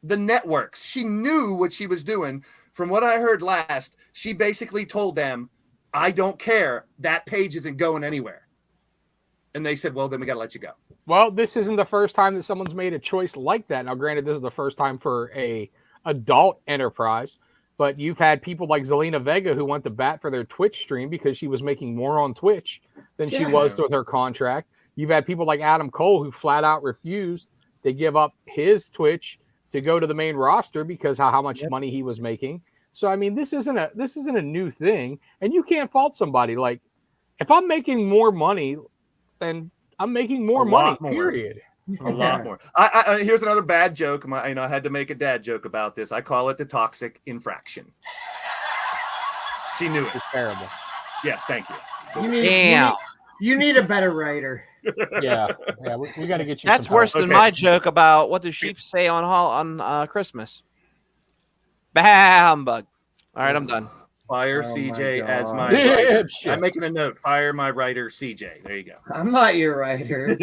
The networks. She knew what she was doing. From what I heard last, she basically told them, "I don't care. That page isn't going anywhere." And they said, "Well, then we got to let you go." Well, this isn't the first time that someone's made a choice like that. Now, granted, this is the first time for a adult enterprise, but you've had people like Zelina Vega who went to bat for their Twitch stream because she was making more on Twitch than she was with her contract. You've had people like Adam Cole who flat out refused to give up his Twitch to go to the main roster because how much money he was making. So, I mean, this isn't a new thing, and you can't fault somebody. Like, if I'm making more money, then I'm making more money. Period. A lot more. I here's another bad joke. I had to make a dad joke about this. I call it the toxic infraction. She knew it. It's terrible. Yes, thank you. You need a better writer. Yeah, we got to get you. That's some worse help. than my joke about what do sheep say on Christmas. Bah, humbug. All right, I'm done. Fire Oh CJ my as God. my writer. Shit. I'm making a note. Fire my writer CJ. There you go. I'm not your writer.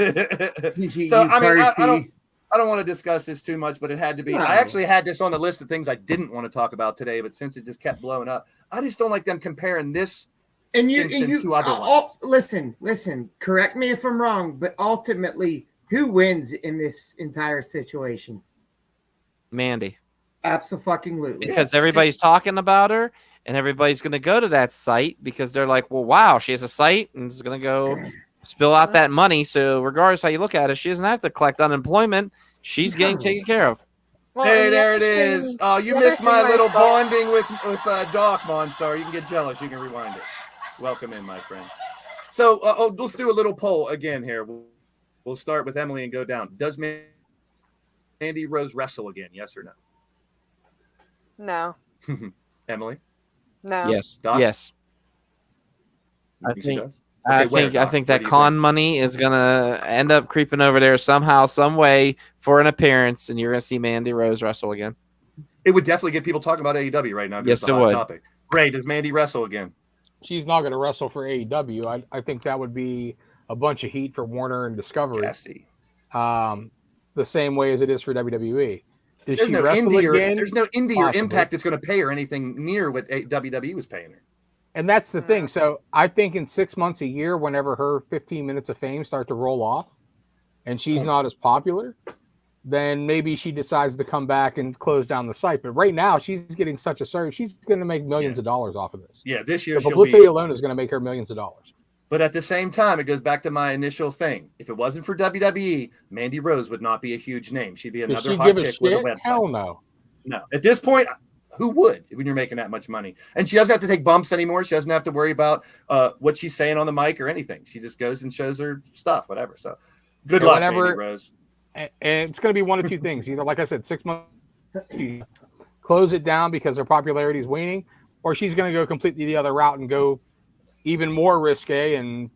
So I mean, I don't want to discuss this too much, but it had to be. No. I actually had this on the list of things I didn't want to talk about today, but since it just kept blowing up, I just don't like them comparing this instance to other ones. Listen. Correct me if I'm wrong, but ultimately, who wins in this entire situation? Mandy. Absolutely. Because everybody's talking about her and everybody's going to go to that site because they're like, well, wow, she has a site and is going to go spill out that money. So regardless how you look at it, she doesn't have to collect unemployment. She's getting taken care of. Well, Hey, and the there other it is. thing- Oh, you the missed other my thing I little thought- bonding with Doc Monstar. You can get jealous. You can rewind it. Welcome in, my friend. So let's do a little poll again here. We'll start with Emily and go down. Does Mandy Rose wrestle again? Yes or no? No. Emily? No. Yes. Doc? Yes. You I she think does? I Okay, where, think Doc? I think Where that do you con money is gonna end up creeping over there somehow, some way for an appearance, and you're gonna see Mandy Rose wrestle again. It would definitely get people talking about AEW right now. Yes, it's a it hot would. topic. Ray, does Mandy wrestle again? She's not going to wrestle for AEW. I think that would be a bunch of heat for Warner and Discovery. Cassie. The same way as it is for WWE. Does There's she no wrestle indie again? there's no indie or Possibly. Impact that's going to pay her anything near what WWE was paying her. And that's the thing. So I think in 6 months, a year, whenever her 15 minutes of fame start to roll off and she's not as popular, then maybe she decides to come back and close down the site. But right now, she's getting such a surge. She's going to make millions of dollars off of this. Yeah, this year The she'll publicity be. alone is going to make her millions of dollars. But at the same time, it goes back to my initial thing. If it wasn't for WWE, Mandy Rose would not be a huge name. She'd be Does another she hot give a chick with a shit? website. Hell no. No. At this point, who would when you're making that much money? And she doesn't have to take bumps anymore. She doesn't have to worry about what she's saying on the mic or anything. She just goes and shows her stuff, whatever. So good Yeah, luck, whenever- Mandy Rose. And it's going to be one of two things. Either, like I said, 6 months, she close it down because her popularity is waning, or she's going to go completely the other route and go even more risque and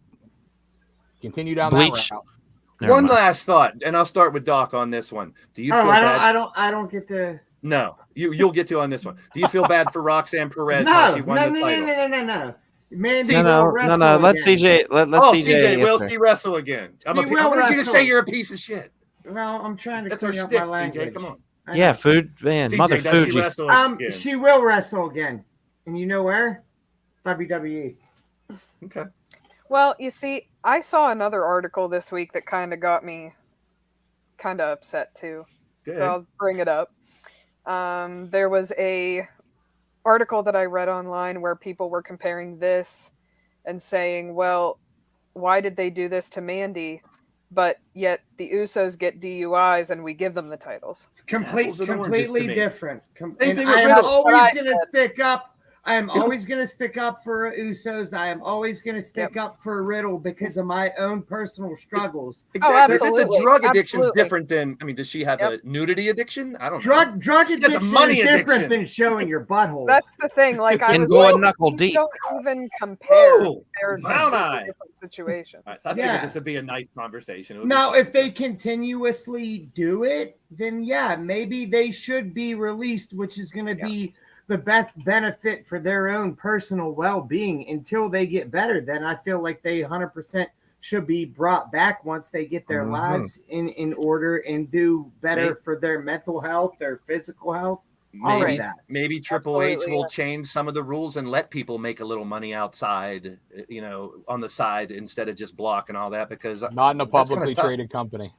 continue down Bleach. that route. Never One mind. last thought, and I'll start with Doc on this one. Do you feel I bad? don't get to. No, you'll get to on this one. Do you feel bad for Roxanne Perez No, how no, she won no, the title? no. Mandy No, will no, wrestle no. Let again. CJ. Let Oh, CJ. CJ, will answer. she wrestle again? I She will wanted you to wrestle. say you're a piece of shit. Well, I'm trying to That's our clean up stick, my language. CJ. Come on. I Yeah, know. food man, CJ, mother does she Fuji. wrestle again? She will wrestle again, and you know where? WWE. Okay. Well, you see, I saw another article this week that kind of got me kind of upset too. Good. So I'll bring it up. There was a article that I read online where people were comparing this and saying, well, why did they do this to Mandy? But yet the Usos get DUIs and we give them the titles. It's apples and oranges to completely me. different. Same And thing with I am Riddle. always going to stick up. I am always going to stick up for Usos. I am always going to stick up for Riddle because of my own personal struggles. Exactly. If it's absolutely. a drug addiction, it's Absolutely. different than. I mean, does she have a nudity addiction? I don't know. Drug She has a addiction money is different addiction. than showing your butthole. That's the thing. Like I And was going like, knuckle these deep. don't even compare. Woo! They're Brown completely eye. different situations. All right, so I Yeah. figured this would be a nice conversation. It would be Now, fun. if they continuously do it, then yeah, maybe they should be released, which is going to be the best benefit for their own personal well-being until they get better. Then I feel like they 100% should be brought back once they get their lives in order and do better for their mental health, their physical health. All of that. Maybe Triple H Absolutely, will yeah. change some of the rules and let people make a little money outside, on the side instead of just blocking all that, because Not in a that's kinda publicly tough. traded company.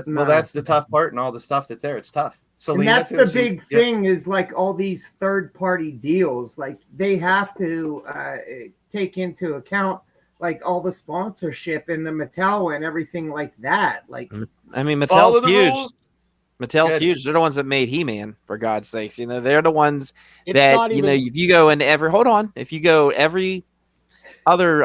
No. That's the tough part, and all the stuff that's there. It's tough. And that's the big thing is like all these third-party deals, like they have to take into account like all the sponsorship and the Mattel and everything like that. Like, I mean, Follow Mattel's the huge. rules. Mattel's Good. huge. They're the ones that made He-Man, for God's sakes. They're the ones It's that, not even. if you go into if you go every other,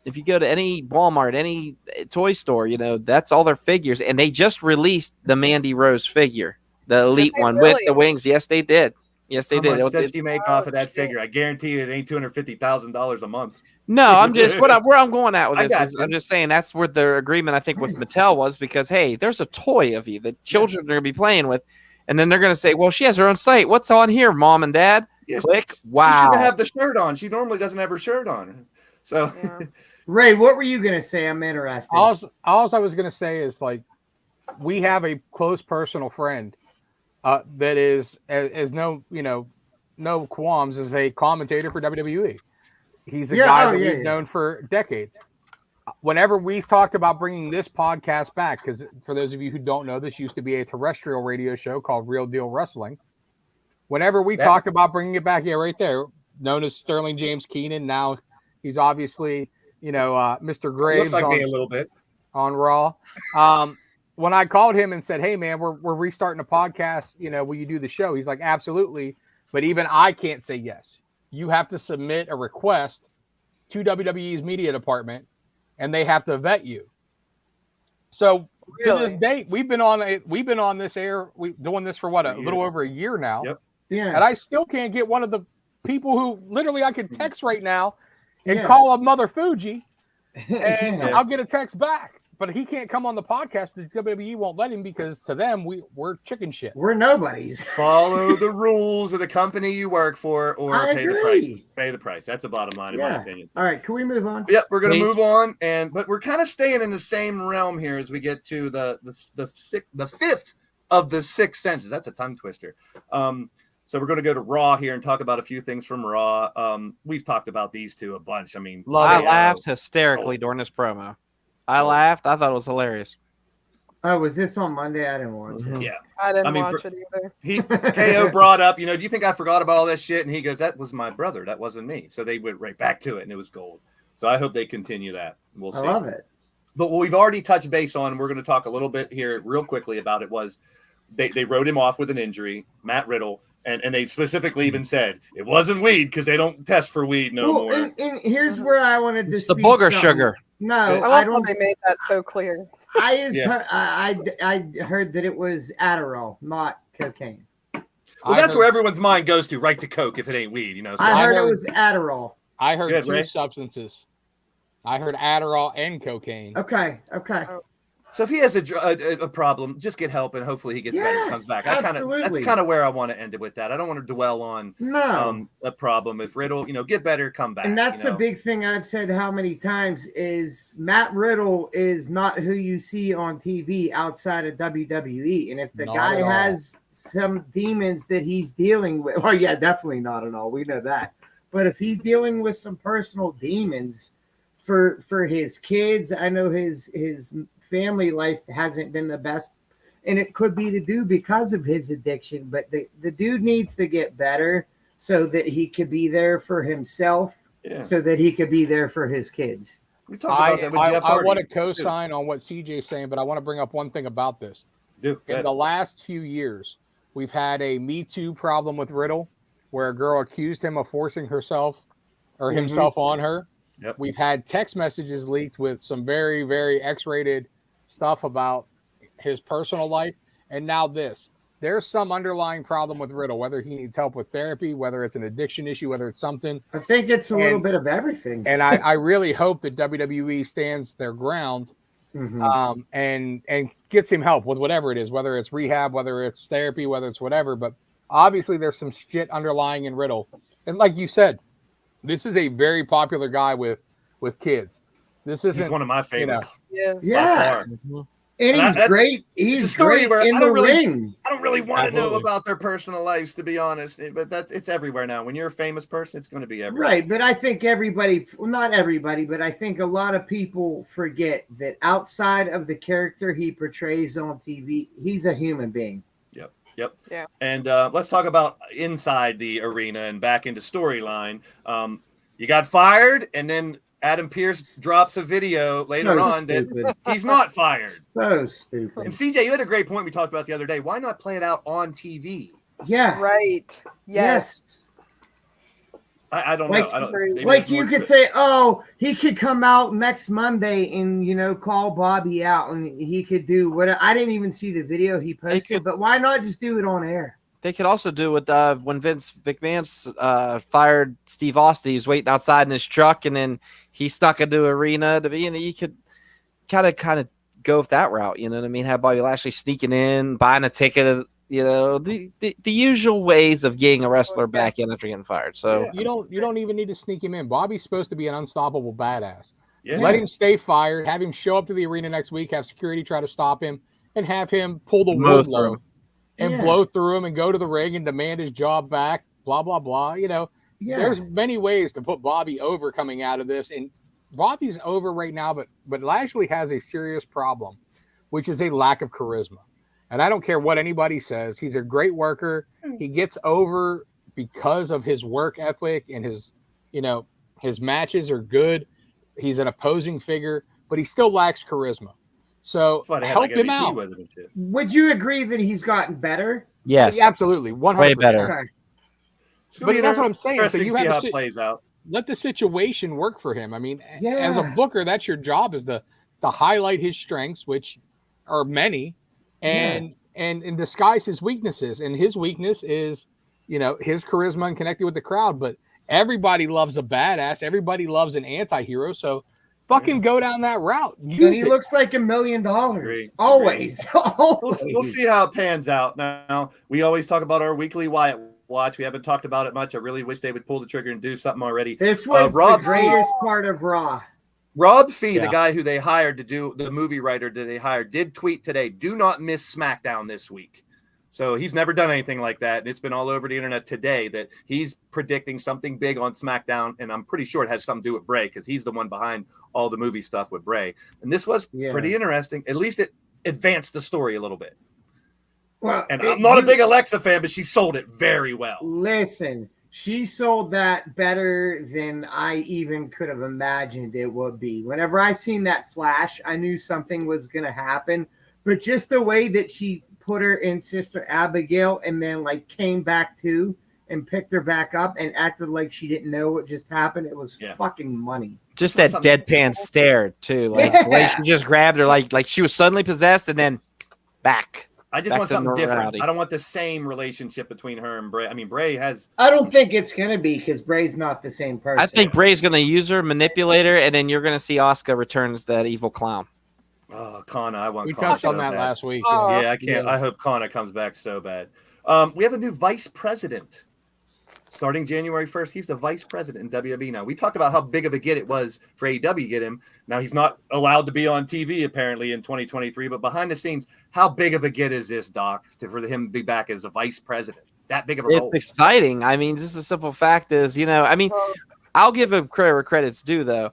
if you go to any Walmart, any toy store, that's all their figures. And they just released the Mandy Rose figure, the elite they one with really? the wings. Yes, they did. Yes, they How did. much does It's- she make off of that shit. figure? I guarantee you, it ain't $250,000 a month. No, I'm just where I'm going at with I this got is you. I'm just saying that's where the agreement I think with Mattel was, because hey, there's a toy of you that children are going to be playing with, and then they're going to say, well, she has her own site. What's on here, Mom and Dad? Yes, Click. She Wow. shouldn't have the shirt on. She normally doesn't have her shirt on. So Yeah. Ray, what were you gonna say? I'm interested. All I was going to say is like, we have a close personal friend that is as no qualms, is a commentator for WWE. He's a guy that we've known for decades. Whenever we've talked about bringing this podcast back, because for those of you who don't know, this used to be a terrestrial radio show called Real Deal Wrestling. Whenever we talked about bringing it back, right there, known as Sterling James Keenan, now he's obviously, Mr. Graves looks like me a little bit. on Raw. When I called him and said, hey, man, we're restarting a podcast, will you do the show? He's like, absolutely. But even I can't say yes. You have to submit a request to WWE's media department, and they have to vet you. So to this date, we've been on this air, doing this for a little over a year now. Yep. Yeah. And I still can't get one of the people who literally I could text right now and call up Mother Fuji, and I'll get a text back. But he can't come on the podcast. The WWE won't let him because to them we're chicken shit. We're nobodies. Follow the rules of the company you work for, or I pay the price. agree. Pay the price. That's the bottom line, in my opinion. All right, can we move on? Yep, we're gonna Please. move on, but we're kind of staying in the same realm here as we get to the fifth of the six senses. That's a tongue twister. So we're going to go to Raw here and talk about a few things from Raw. We've talked about these two a bunch. I mean, I laughed hysterically during this promo. I laughed. I thought it was hilarious. Oh, was this on Monday? I didn't watch it. Yeah. I didn't watch it either. KO brought up, do you think I forgot about all this shit? And he goes, that was my brother. That wasn't me. So they went right back to it, and it was gold. So I hope they continue that. We'll see. I love it. But what we've already touched base on, we're going to talk a little bit here real quickly about it, was they wrote him off with an injury, Matt Riddle, and they specifically even said it wasn't weed because they don't test for weed no more. And here's where I want to It's the dispute booger something. sugar. No, I I love how don't. they made that so clear. I heard that it was Adderall, not cocaine. Well, that's where everyone's mind goes to, right to Coke if it ain't weed, So I heard it was Adderall. I heard Good, two Ray. substances. I heard Adderall and cocaine. Okay. So if he has a problem, just get help, and hopefully he gets better and comes back. Absolutely. That's kind of where I want to end it with that. I don't want to dwell on a problem. If Riddle, get better, come back. And that's the big thing I've said how many times is Matt Riddle is not who you see on TV outside of WWE. And if the Not guy at all. has some demons that he's dealing with, well, yeah, definitely not at all. We know that. But if he's dealing with some personal demons for his kids, I know his family life hasn't been the best, and it could be to do because of his addiction. But the dude needs to get better so that he could be there for himself, so that he could be there for his kids. We talked about that with Jeff I Hardy. want to co-sign on what CJ's saying, but I want to bring up one thing about this. In the last few years, we've had a Me Too problem with Riddle, where a girl accused him of forcing herself or himself on her. Yep. We've had text messages leaked with some very, very X-rated stuff about his personal life. And now this. There's some underlying problem with Riddle, whether he needs help with therapy, whether it's an addiction issue, whether it's something. I think it's a little bit of everything. And I really hope that WWE stands their ground and gets him help with whatever it is, whether it's rehab, whether it's therapy, whether it's whatever. But obviously there's some shit underlying in Riddle. And like you said, this is a very popular guy with kids. He's one of my favorites. Yeah. And he's great. He's great in the ring. I don't really want to know about their personal lives, to be honest. But it's everywhere now. When you're a famous person, it's going to be everywhere. Right. But I think not everybody, but I think a lot of people forget that outside of the character he portrays on TV, he's a human being. Yep. Yeah. And let's talk about inside the arena and back into storyline. You got fired, and then Adam Pearce drops a video later on that he's not fired. So stupid. And CJ, you had a great point we talked about the other day. Why not play it out on TV? Yeah. Right. Yes. I don't know. Like you could say, oh, he could come out next Monday and call Bobby out, and he could do what. I didn't even see the video he posted, but why not just do it on air? They could also do with when Vince McMahon fired Steve Austin. He was waiting outside in his truck, and then he snuck into arena to be. And you could kind of go with that route. You know what I mean? Have Bobby Lashley sneaking in, buying a ticket. The usual ways of getting a wrestler back in after getting fired. So you don't even need to sneak him in. Bobby's supposed to be an unstoppable badass. Yeah. Let him stay fired. Have him show up to the arena next week. Have security try to stop him, and have him pull the Wardlow and blow through him and go to the ring and demand his job back. Blah blah blah. There's many ways to put Bobby over coming out of this, and Bobby's over right now. But Lashley has a serious problem, which is a lack of charisma. And I don't care what anybody says. He's a great worker. He gets over because of his work ethic and his matches are good. He's an opposing figure, but he still lacks charisma. So help him out. Would you agree that he's gotten better? Yes. Yeah, absolutely. 100%. Way better. Okay. But that's what I'm saying. So you have how it plays out. Let the situation work for him. I mean, as a booker, that's your job, is to highlight his strengths, which are many, and disguise his weaknesses. And his weakness is, his charisma and connecting with the crowd. But everybody loves a badass. Everybody loves an anti-hero. So fucking go down that route. And he looks like $1 million. Always. We'll see how it pans out. Now, we always talk about our weekly Wyatt Watch. We haven't talked about it much. I really wish they would pull the trigger and do something already. This was the greatest part of Raw. Rob Fee, the guy who they hired to do the movie writer that they hired, did tweet today, do not miss SmackDown this week. So he's never done anything like that. And it's been all over the internet today that he's predicting something big on SmackDown. And I'm pretty sure it has something to do with Bray, because he's the one behind all the movie stuff with Bray. And this was pretty interesting. At least it advanced the story a little bit. Well, and I'm not a big Alexa fan, but she sold it very well. Listen, she sold that better than I even could have imagined it would be. Whenever I seen that flash, I knew something was going to happen. But just the way that she put her in Sister Abigail and then came back to and picked her back up and acted like she didn't know what just happened, it was fucking money. Just that deadpan stare too, the way she just grabbed her like she was suddenly possessed and then back. I just want something different. I don't want the same relationship between her and Bray. I mean, Bray has... I don't think it's going to be, because Bray's not the same person. I think Bray's going to use her, manipulate her, and then you're going to see Asuka returns that evil clown. Oh, Kana. I want We Kana touched on that last week. Yeah, I can't. I hope Kana comes back so bad. We have a new vice president starting January 1st. He's the vice president in WWE now. We talked about how big of a get it was for AEW to get him. Now he's not allowed to be on TV apparently in 2023, but behind the scenes, how big of a get is this, Doc, for him to be back as a vice president? that big of a It's role. exciting. I mean, just the simple fact is, I'll give him credit where credit's due, though.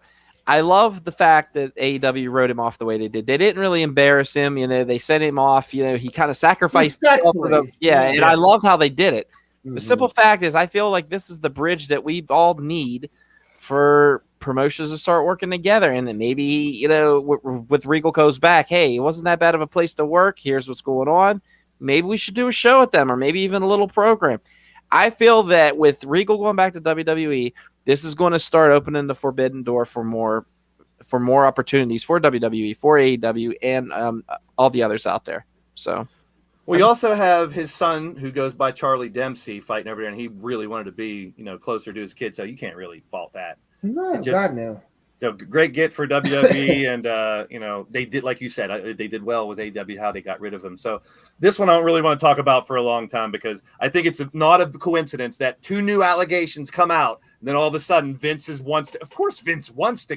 I love the fact that AEW wrote him off the way they did. They didn't really embarrass him. They sent him off. He kind of sacrificed himself for them. And I loved how they did it. The simple fact is, I feel like this is the bridge that we all need for promotions to start working together. And then maybe, with Regal goes back, hey, it wasn't that bad of a place to work. Here's what's going on. Maybe we should do a show with them, or maybe even a little program. I feel that with Regal going back to WWE, this is going to start opening the forbidden door for more opportunities for WWE, for AEW, and all the others out there. So we also have his son, who goes by Charlie Dempsey, fighting over there, and he really wanted to be, closer to his kid. So you can't really fault that. No, God no. So great get for WWE, and they did, like you said, they did well with AEW how they got rid of him. So this one I don't really want to talk about for a long time, because I think it's not a coincidence that 2 new allegations come out, and then all of a sudden Vince wants to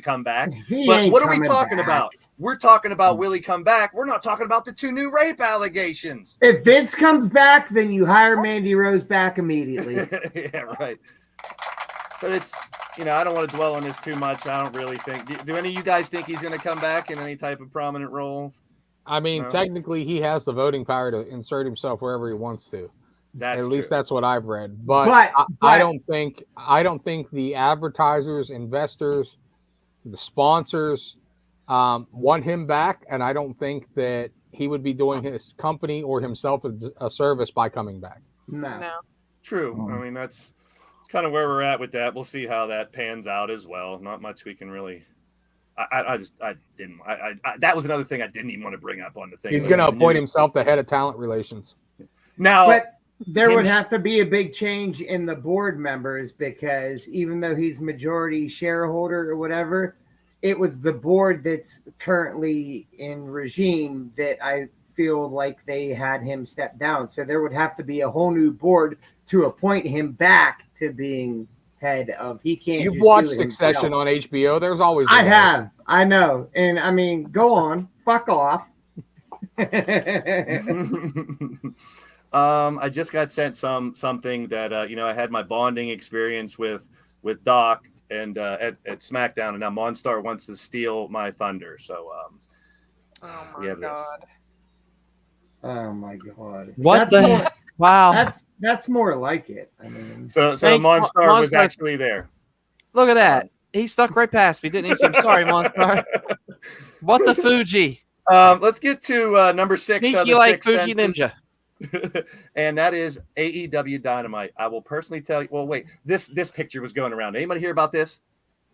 come back. But what are we talking about? We're talking about will he come back? We're not talking about the 2 new rape allegations. If Vince comes back, then you hire Mandy Rose back immediately. Yeah, right. So it's, I don't want to dwell on this too much. I don't really think. Do any of you guys think he's going to come back in any type of prominent role? I mean, technically, he has the voting power to insert himself wherever he wants to. At least that's what I've read. But I don't think the advertisers, investors, the sponsors want him back, and I don't think that he would be doing his company or himself a service by coming back. No. True. I mean, that's kind of where we're at with that. We'll see how that pans out as well. Not much we can really. I didn't. That was another thing I didn't even want to bring up on the thing. He's going to appoint himself the head of talent relations. Now, but there would have to be a big change in the board members, because even though he's majority shareholder or whatever, it was the board that's currently in regime that I feel like they had him step down. So there would have to be a whole new board to appoint him back to being head of. He can't. You've watched Succession on HBO. There's always. I have. I know. And I mean, go on. Fuck off. I just got sent something that I had my bonding experience with Doc and at SmackDown, and now Monstar wants to steal my thunder. So oh my god. Oh my god. What the wow. That's more like it. I mean, so Monstar was actually there. Look at that. He stuck right past me, didn't he? I'm sorry, Monstar. What the Fuji? Let's get to number 6. Sneaky like Fuji Ninja. And that is AEW Dynamite. I will personally tell you. Well, wait. This picture was going around. Anybody hear about this?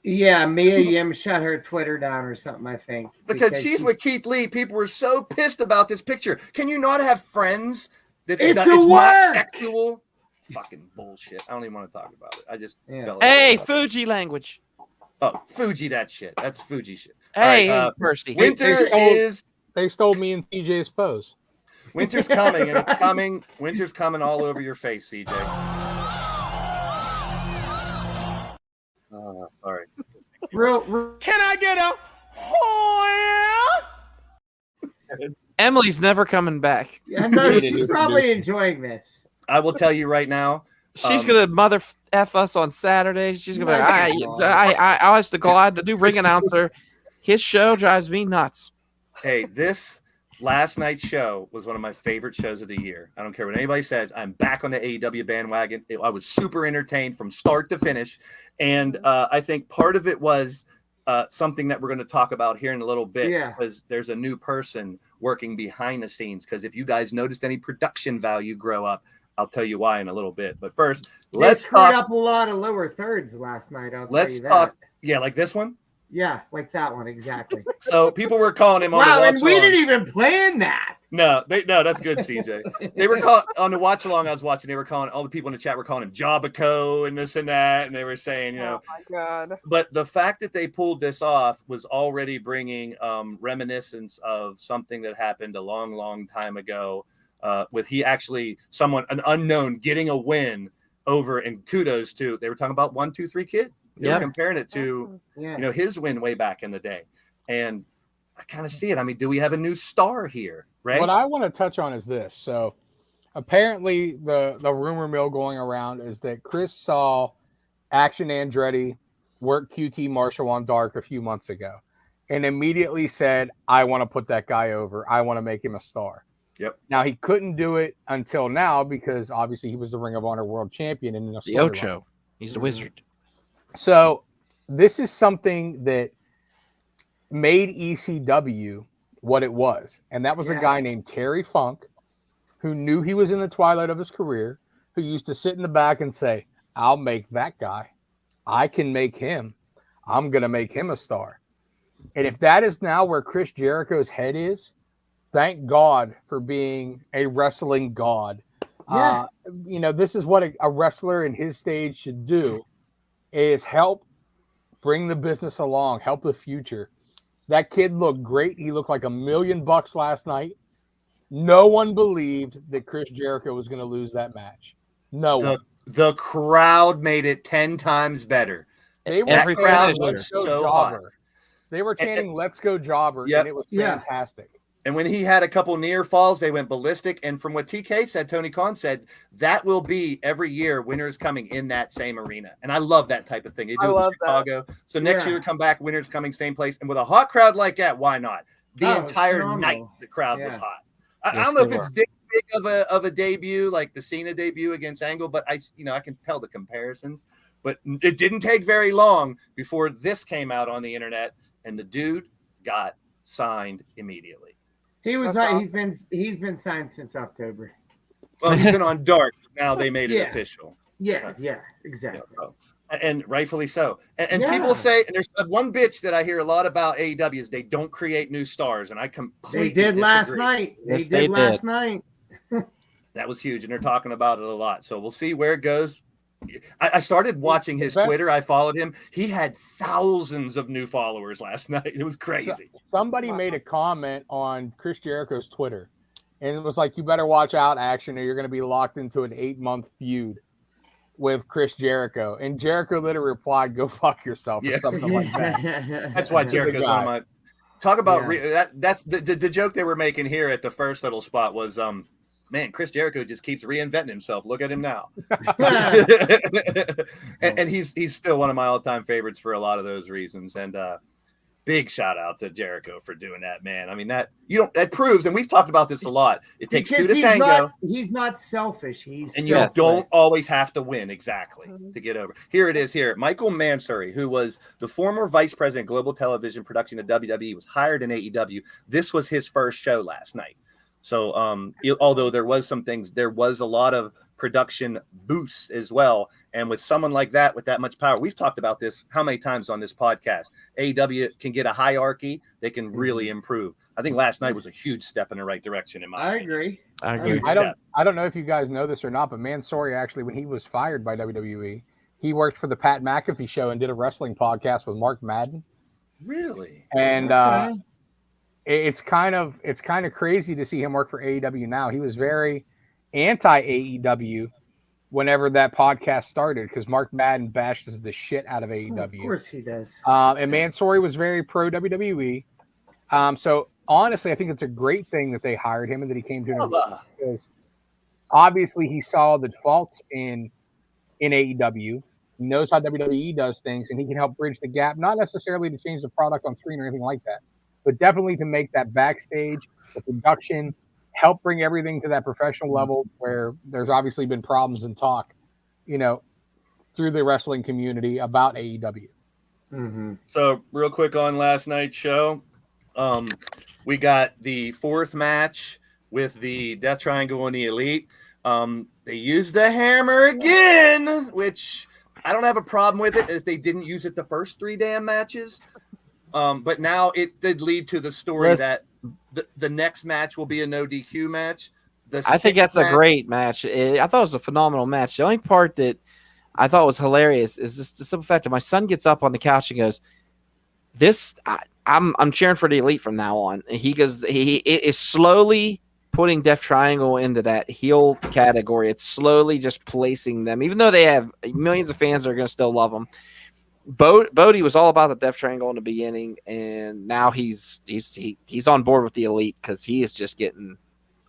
Yeah, Mia Yim shut her Twitter down or something, I think. Because she's with Keith Lee. People were so pissed about this picture. Can you not have friends? It's not sexual. Fucking bullshit. I don't even want to talk about it. I just fell hey, Fuji language. Oh, Fuji, that shit. That's Fuji shit. Hey, Kirsty. They stole me and CJ's pose. Winter's coming, and it's coming. Winter's coming all over your face, CJ. Oh, sorry. Can I get a Emily's never coming back. Yeah, no, she's probably enjoying this. I will tell you right now. She's gonna mother f us on Saturday. She's gonna be like, I was the God, the new ring announcer. His show drives me nuts. Hey, this last night's show was one of my favorite shows of the year. I don't care what anybody says. I'm back on the AEW bandwagon. I was super entertained from start to finish. And I think part of it was something that we're going to talk about here in a little bit, because there's a new person working behind the scenes. Because if you guys noticed any production value grow up, I'll tell you why in a little bit. But first, let's talk up a lot of lower thirds last night. Let's talk. Yeah, like this one. Yeah, like that one exactly. So people were calling him on the watch and we didn't even plan that. No, that's good, CJ. They were calling on the watch along I was watching. They were calling, all the people in the chat were calling him Jobbico and this and that, and they were saying, oh my god. But the fact that they pulled this off was already bringing reminiscence of something that happened a long time ago. With an unknown getting a win over, and kudos to, they were talking about 1, 2, 3 Kid. They were comparing it to, his win way back in the day. And I kind of see it. I mean, do we have a new star here, right? What I want to touch on is this. So Apparently, the rumor mill going around is that Chris saw Action Andretti work QT Marshall on Dark a few months ago and immediately said, I want to put that guy over. I want to make him a star. Yep. Now, he couldn't do it until now because obviously he was the Ring of Honor World Champion in The Ocho. He's the wizard. So this is something that made ECW what it was. And that was a guy named Terry Funk who knew he was in the twilight of his career, who used to sit in the back and say, I'll make that guy. I can make him. I'm going to make him a star. And if that is now where Chris Jericho's head is, thank God for being a wrestling god. Yeah. This is what a wrestler in his stage should do, is help bring the business along, help the future. That kid looked great. He looked like $1 million last night. No one believed that Chris Jericho was going to lose that match. No one. The crowd made it 10 times better. They were Every chanting, crowd "Let's was go so hot." Jobber." They were chanting, "Let's go Jobber," Yep. and it was fantastic. And when he had a couple near falls, they went ballistic. And from what TK said, Tony Khan said, that will be every year winners coming in that same arena. And I love that type of thing. They do it in Chicago. So next year come back, winners coming same place. And with a hot crowd like that, why not? The entire night, the crowd was hot. I don't know if it's big of a debut, like the Cena debut against Angle, but I can tell the comparisons. But it didn't take very long before this came out on the internet, and the dude got signed immediately. He was. Awesome. He's been signed since October. Well, he's been on Dark. Now they made it official. Yeah, exactly. And rightfully so. And people say, and there's one bitch that I hear a lot about AEW is they don't create new stars, and I completely They did disagree. last night. They did last night. That was huge, and they're talking about it a lot. So we'll see where it goes. I started watching his Twitter. I followed him. He had thousands of new followers last night. It was crazy. Somebody made a comment on Chris Jericho's Twitter, and it was like, you better watch out, Action, or you're going to be locked into an 8-month feud with Chris Jericho. And Jericho literally replied, go fuck yourself, or something like that. That's why Jericho's one of my – talk about that's the joke they were making here at the first little spot was man, Chris Jericho just keeps reinventing himself. Look at him now. and he's still one of my all-time favorites for a lot of those reasons. And big shout out to Jericho for doing that, man. I mean, that proves, and we've talked about this a lot. It takes two to tango. He's not selfish. You don't always have to win to get over. Here it is here. Michael Mansouri, who was the former vice president global television production of WWE, was hired in AEW. This was his first show last night. So although there was a lot of production boosts as well. And with someone like that, with that much power, we've talked about this how many times on this podcast. AEW can get a hierarchy. They can really improve. I think last night was a huge step in the right direction. I agree. I don't know if you guys know this or not, but Mansouri actually, when he was fired by WWE, he worked for the Pat McAfee show and did a wrestling podcast with Mark Madden. Really? And it's kind of crazy to see him work for AEW now. He was very anti-AEW whenever that podcast started because Mark Madden bashes the shit out of AEW. Of course he does. And Mansouri was very pro WWE. So honestly, I think it's a great thing that they hired him and that he came to him because obviously he saw the faults in AEW. He knows how WWE does things, and he can help bridge the gap, not necessarily to change the product on screen or anything like that, but definitely to make that backstage, the production, help bring everything to that professional level where there's obviously been problems and talk, through the wrestling community about AEW. Mm-hmm. So real quick on last night's show, we got the fourth match with the Death Triangle and the Elite. They used the hammer again, which I don't have a problem with it if they didn't use it the first 3 damn matches. But now it did lead to the story that the next match will be a no DQ match. I think that's a great match. I thought it was a phenomenal match. The only part that I thought was hilarious is just the simple fact that my son gets up on the couch and goes, I'm cheering for the Elite from now on. And he goes, he is slowly putting Death Triangle into that heel category. It's slowly just placing them, even though they have millions of fans that are going to still love them. Bodie was all about the Death Triangle in the beginning, and now he's on board with the Elite because he is just getting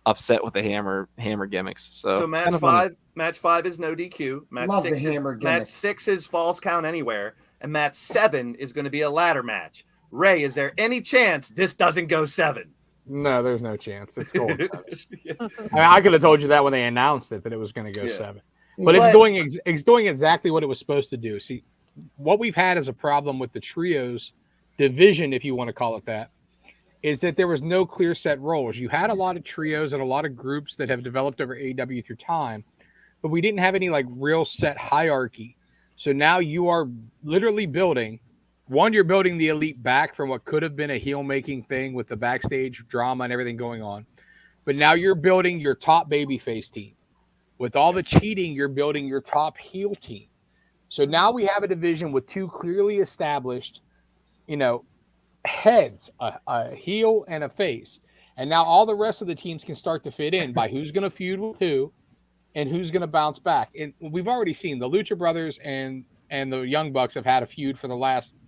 upset with the hammer gimmicks. So, it's match kind of funny. match 5 is no DQ. Love the hammer Match gimmick. 6 is falls count anywhere, and match 7 is going to be a ladder match. Ray, is there any chance this doesn't go 7? No, there's no chance. It's going 7. I could have told you that when they announced it that it was going to go 7. But it's doing exactly what it was supposed to do. See, what we've had as a problem with the trios division, if you want to call it that, is that there was no clear set roles. You had a lot of trios and a lot of groups that have developed over AEW through time, but we didn't have any like real set hierarchy. So now you are literally building. One, you're building the elite back from what could have been a heel-making thing with the backstage drama and everything going on. But now you're building your top babyface team. With all the cheating, you're building your top heel team. So now we have a division with 2 clearly established, heads, a heel and a face. And now all the rest of the teams can start to fit in by who's going to feud with who and who's going to bounce back. And we've already seen the Lucha Brothers and the Young Bucks have had a feud for the last –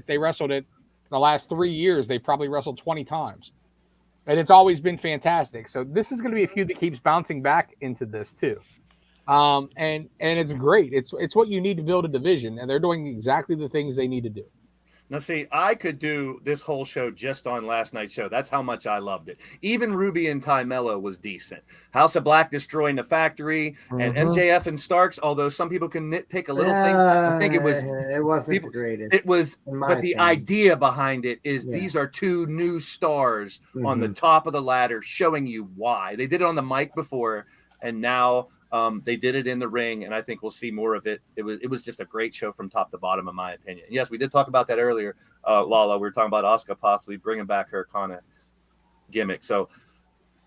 they wrestled it the last 3 years. They probably wrestled 20 times. And it's always been fantastic. So this is going to be a feud that keeps bouncing back into this too. And it's great. It's what you need to build a division, and they're doing exactly the things they need to do. Now, see, I could do this whole show just on last night's show. That's how much I loved it. Even Ruby and Ty Mello was decent. House of Black destroying the factory, and MJF and Starks, although some people can nitpick a little thing, I think it wasn't the greatest. It was, but the opinion. idea behind it is these are 2 new stars on the top of the ladder showing you why. They did it on the mic before, and now they did it in the ring, and I think we'll see more of it. It was just a great show from top to bottom, in my opinion. Yes, we did talk about that earlier, Lala. We were talking about Asuka possibly bringing back her kind of gimmick. So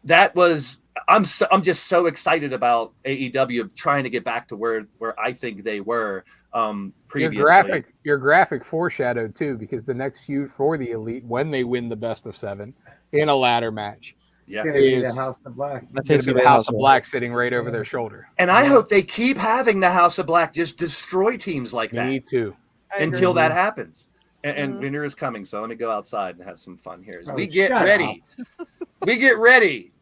that was I'm just so excited about AEW trying to get back to where I think they were previously. Your graphic foreshadowed too, because the next feud for the Elite, when they win the best of 7 in a ladder match, it's going to be the House of Black. It's going to be the House of Black sitting right over their shoulder. And I hope they keep having the House of Black just destroy teams like that. Me too. Until that happens. And winter is coming, so let me go outside and have some fun here. As we get ready. We get ready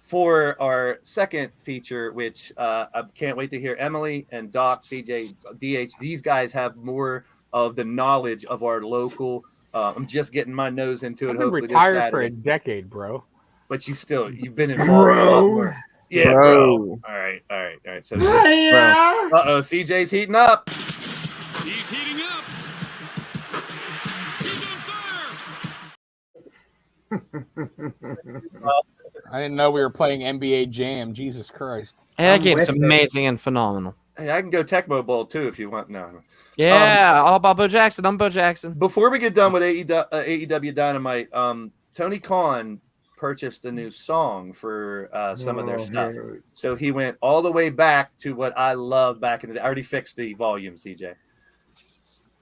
for our second feature, which I can't wait to hear. Emily and Doc, CJ, DH, these guys have more of the knowledge of our local. I'm just getting my nose into it. I've been hopefully retired for a decade, bro. But you've been involved a lot more. Yeah, bro. All right. So, CJ's heating up. He's heating up. He's on fire. I didn't know we were playing NBA Jam. Jesus Christ. Hey, that game's amazing and phenomenal. Hey, I can go Tecmo Bowl too if you want. No. Yeah, all about Bo Jackson. I'm Bo Jackson. Before we get done with AEW Dynamite, Tony Khan purchased a new song for some of their stuff. So he went all the way back to what I loved back in the day. I already fixed the volume, CJ,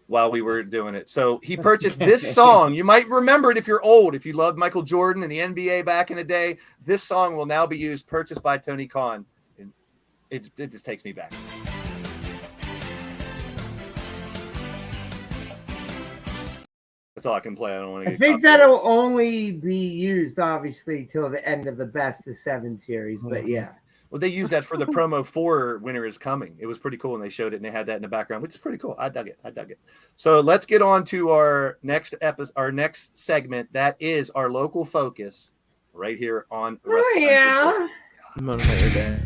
while we were doing it. So he purchased this song. You might remember it if you're old. If you loved Michael Jordan and the NBA back in the day, this song will now be used, purchased by Tony Khan. It just takes me back. That's all I can play. I don't want to. I think that'll only be used, obviously, till the end of the Best of 7 series. But yeah, well, they used that for the promo for Winter is Coming. It was pretty cool, and they showed it, and they had that in the background, which is pretty cool. I dug it. So let's get on to our next episode, our next segment. That is our local focus, right here on. Oh yeah. Motivator Day.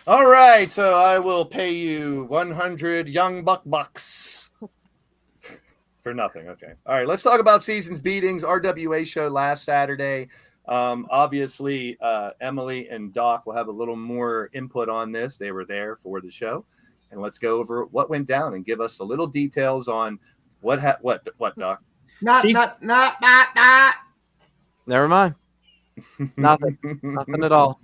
All right, so I will pay you 100 young bucks for nothing. Okay. All right, let's talk about Seasons Beatings, RWA show last Saturday. Obviously, Emily and Doc will have a little more input on this. They were there for the show. And let's go over what went down and give us a little details on what, Doc? Not. Never mind. Nothing at all.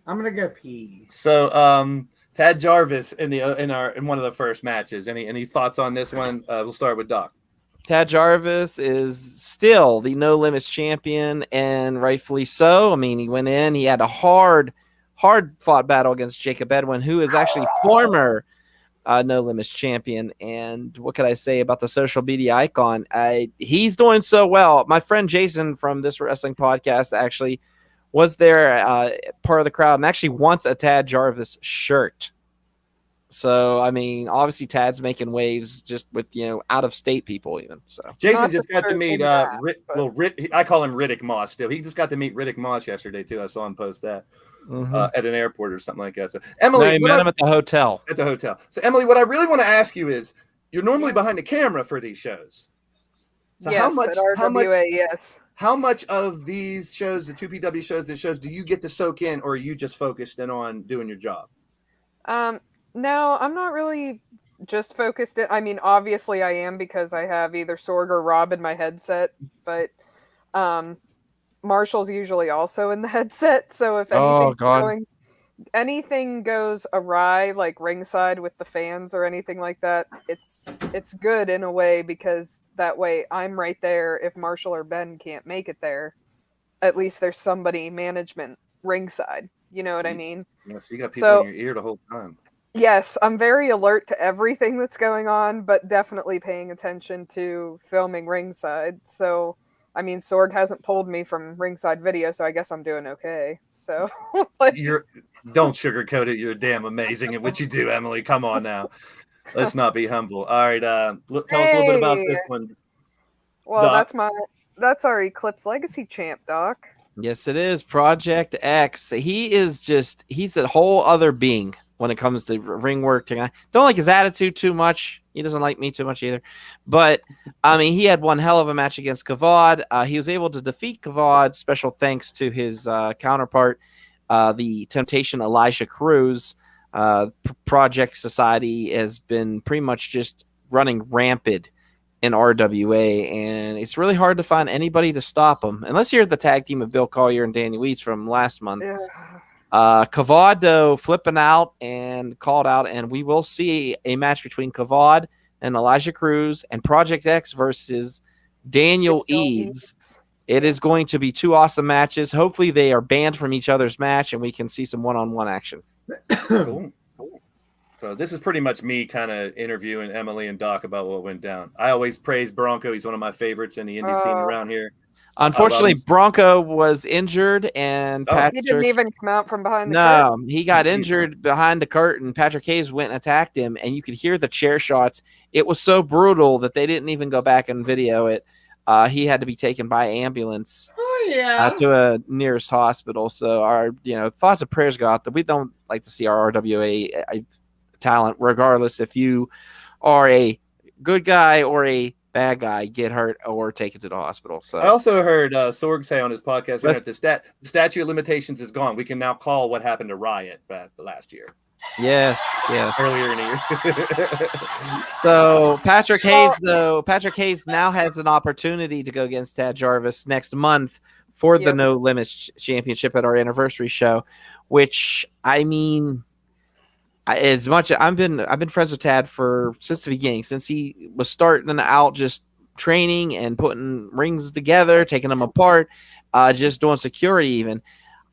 I'm gonna go pee. So, Tad Jarvis in one of the first matches. Any thoughts on this one? We'll start with Doc. Tad Jarvis is still the No Limits champion, and rightfully so. I mean, he went in, he had a hard fought battle against Jacob Edwin, who is actually former No Limits champion. And what could I say about the social media icon? He's doing so well. My friend Jason from this wrestling podcast actually was there, part of the crowd, and actually wants a Tad Jarvis shirt. So, I mean, obviously Tad's making waves just with, out of state people even. So Jason Not just the got to shirt meet in that, I call him Riddick Moss still. He just got to meet Riddick Moss yesterday too. I saw him post that at an airport or something like that. So Emily, no, he met him at the hotel. At the hotel. So Emily, what I really want to ask you is, you're normally behind the camera for these shows. So yes, at RWA, yes. How much of these shows, the 2PW shows, do you get to soak in, or are you just focused in on doing your job? No, I'm not really just focused. I mean, obviously I am, because I have either Sorg or Rob in my headset, but Marshall's usually also in the headset. So if anything goes awry, like ringside with the fans or anything like that, it's good in a way, because that way I'm right there. If Marshall or Ben can't make it there, at least there's somebody management ringside. You know what I mean? Yeah, so you got people in your ear the whole time. Yes, I'm very alert to everything that's going on, but definitely paying attention to filming ringside. So, I mean, Sorg hasn't pulled me from ringside video, so I guess I'm doing okay. So, don't sugarcoat it. You're damn amazing at what you do, Emily. Come on now. Let's not be humble. All right, tell us a little bit about this one. Well, Doc. that's our Eclipse Legacy champ, Doc. Yes, it is. Project X. He's a whole other being when it comes to ring work. Don't like his attitude too much. He doesn't like me too much either. But, I mean, he had one hell of a match against Kavad. He was able to defeat Kavad. Special thanks to his counterpart, the Temptation Elijah Cruz. Project Society has been pretty much just running rampant in RWA, and it's really hard to find anybody to stop them, unless you're the tag team of Bill Collier and Danny Weeds from last month. Yeah. Kavad, though, flipping out and called out, and we will see a match between Kavad and Elijah Cruz and Project X versus Daniel Eads. It is going to be two awesome matches. Hopefully they are banned from each other's match, and we can see some one-on-one action. Cool. So this is pretty much me kind of interviewing Emily and Doc about what went down. I always praise Bronco. He's one of my favorites in the indie scene around here. Unfortunately, Bronco was injured, and Patrick, he didn't even come out from behind the curtain. No, he got injured behind the curtain. Patrick Hayes went and attacked him, and you could hear the chair shots. It was so brutal that they didn't even go back and video it. He had to be taken by ambulance to a nearest hospital. So our thoughts and prayers go out that we don't like to see our RWA talent, regardless if you are a good guy or a bad guy, get hurt or taken to the hospital. So I also heard Sorg say on his podcast that the statute of limitations is gone. We can now call what happened to Riot back last year. Yes. Earlier in the year. So Patrick Hayes now has an opportunity to go against Tad Jarvis next month for the No Limits Championship at our anniversary show, which, I mean, as much I've been friends with Tad since the beginning, since he was starting out just training and putting rings together, taking them apart, just doing security even.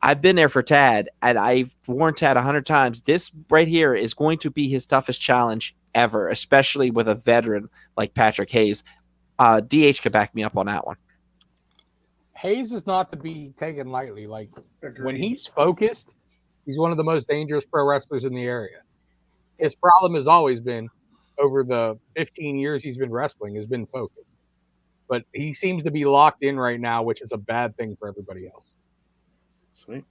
I've been there for Tad, and I've warned Tad 100 times. This right here is going to be his toughest challenge ever, especially with a veteran like Patrick Hayes. DH could back me up on that one. Hayes is not to be taken lightly. Like, when he's focused, he's one of the most dangerous pro wrestlers in the area. His problem has always been, over the 15 years he's been wrestling, has been focused. But he seems to be locked in right now, which is a bad thing for everybody else. Sweet.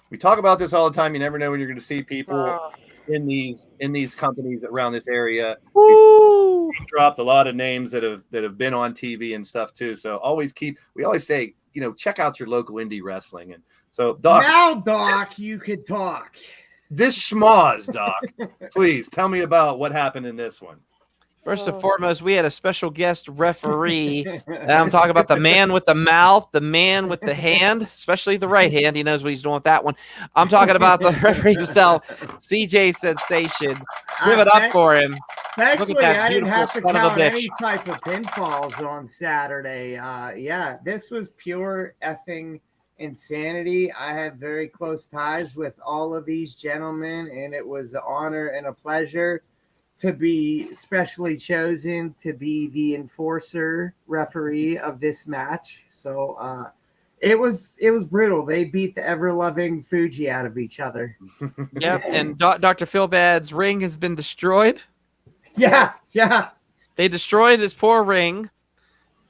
We talk about this all the time. You never know when you're going to see people in these companies around this area. We dropped a lot of names that have been on TV and stuff too. So we always say, check out your local indie wrestling. And so, Doc, you could talk. This schmoz, Doc, please tell me about what happened in this one. First and foremost, we had a special guest referee. And I'm talking about the man with the mouth, the man with the hand, especially the right hand. He knows what he's doing with that one. I'm talking about the referee himself, CJ Sensation. Give it up for him. Thankfully, that I didn't beautiful have to son of a count bitch. any type of pinfalls on Saturday. Yeah, this was pure effing insanity. I have very close ties with all of these gentlemen, and it was an honor and a pleasure to be specially chosen to be the enforcer referee of this match. So it was brutal. They beat the ever-loving Fuji out of each other. Yep. And Dr. Feelbad's ring has been destroyed. Yes, yeah. They destroyed his poor ring.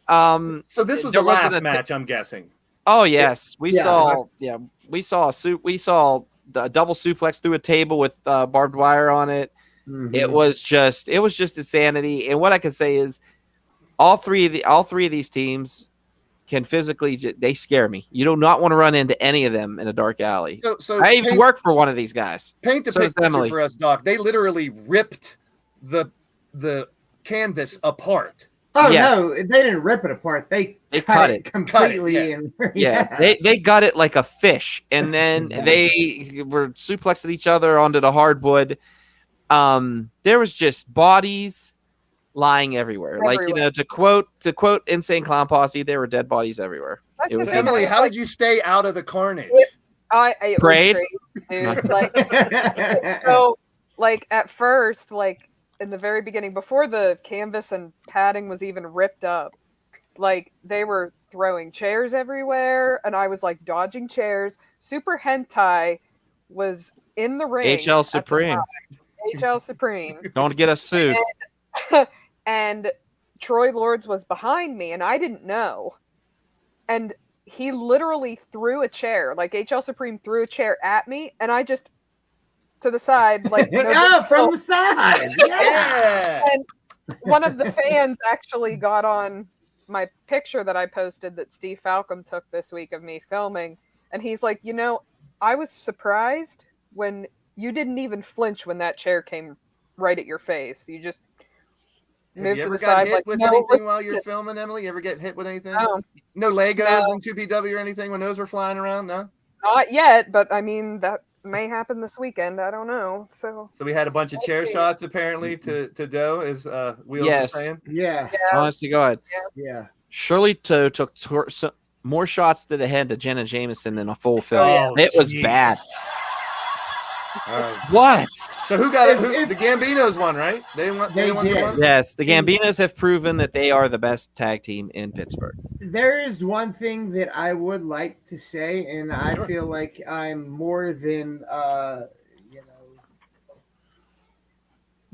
So this was There the wasn't last a match, I'm guessing. Oh yes, we Yeah. saw the double suplex through a table with barbed wire on it. Mhm. It was just insanity. And what I can say is, all three of these teams can physically they scare me. You do not want to run into any of them in a dark alley. So I even work for one of these guys. paint the So does picture Emily. for us, Doc. They literally ripped the canvas apart. Oh Yeah. no, they didn't rip it apart. They cut it completely. Cut it, And Yeah, they got it like a fish, and then they were suplexing each other onto the hardwood. There was just bodies lying everywhere. Like, you know, to quote Insane Clown Posse, there were dead bodies everywhere. That's It was the thing, Emily, like- how did you stay out of the carnage? It Prayed? was great, dude. Like, so, like, at first, like, in the very beginning, before the canvas and padding was even ripped up, like, they were throwing chairs everywhere, and I was, like, dodging chairs. Super Hentai was in the ring. HL at the Supreme. time. HL Supreme. Don't get us sued. And Troy Lords was behind me, and I didn't know. And he literally threw a chair, like HL Supreme threw a chair at me, and I just to the side, like no big oh, from deal. the side. Yeah. Yeah. And one of the fans actually got on my picture that I posted that Steve Falcom took this week of me filming, and he's like, you know, I was surprised when you didn't even flinch when that chair came right at your face. You just Have moved you to ever the got side hit like, with no, anything while let's you're sit. filming, Emily? You ever get hit with anything? No, No Legos No. and 2PW or anything when those were flying around? No? not yet, but I mean that may happen this weekend. I don't know. So So we had a bunch of chair Okay. shots apparently to do, as Wheels Yes. was saying. Yeah. Honestly, go ahead. Yeah. Shirley took more shots to the head to Jenna Jameson than a full film. Oh, yeah. It was bad. All right. What? So who got it? The Gambinos won, right? They won. They won the did. one? Yes, the Gambinos have proven that they are the best tag team in Pittsburgh. There is one thing that I would like to say, and I Sure. feel like I'm more than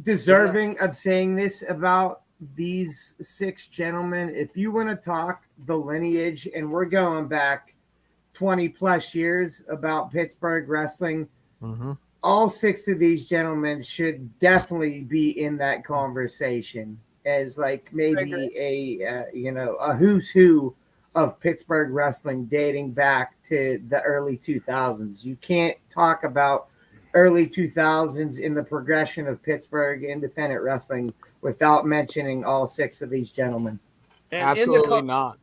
deserving of saying this about these six gentlemen. If you want to talk the lineage, and we're going back 20 plus years about Pittsburgh wrestling, Mm-hmm. all six of these gentlemen should definitely be in that conversation as like maybe a who's who of Pittsburgh wrestling dating back to the early 2000s. You can't talk about early 2000s in the progression of Pittsburgh independent wrestling without mentioning all six of these gentlemen. And Absolutely not.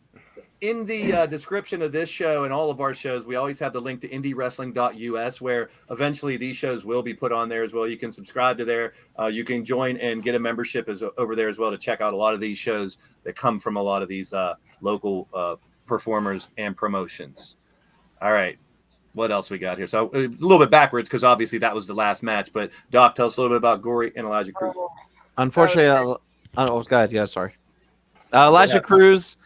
in the description of this show and all of our shows, we always have the link to indywrestling.us, where eventually these shows will be put on there as well. You can subscribe to there. You can join and get a membership over there as well to check out a lot of these shows that come from a lot of these local performers and promotions. All right. What else we got here? So a little bit backwards because obviously that was the last match. But Doc, tell us a little bit about Gory and Elijah Cruz. Unfortunately, go ahead. Yeah, sorry. Elijah Cruz.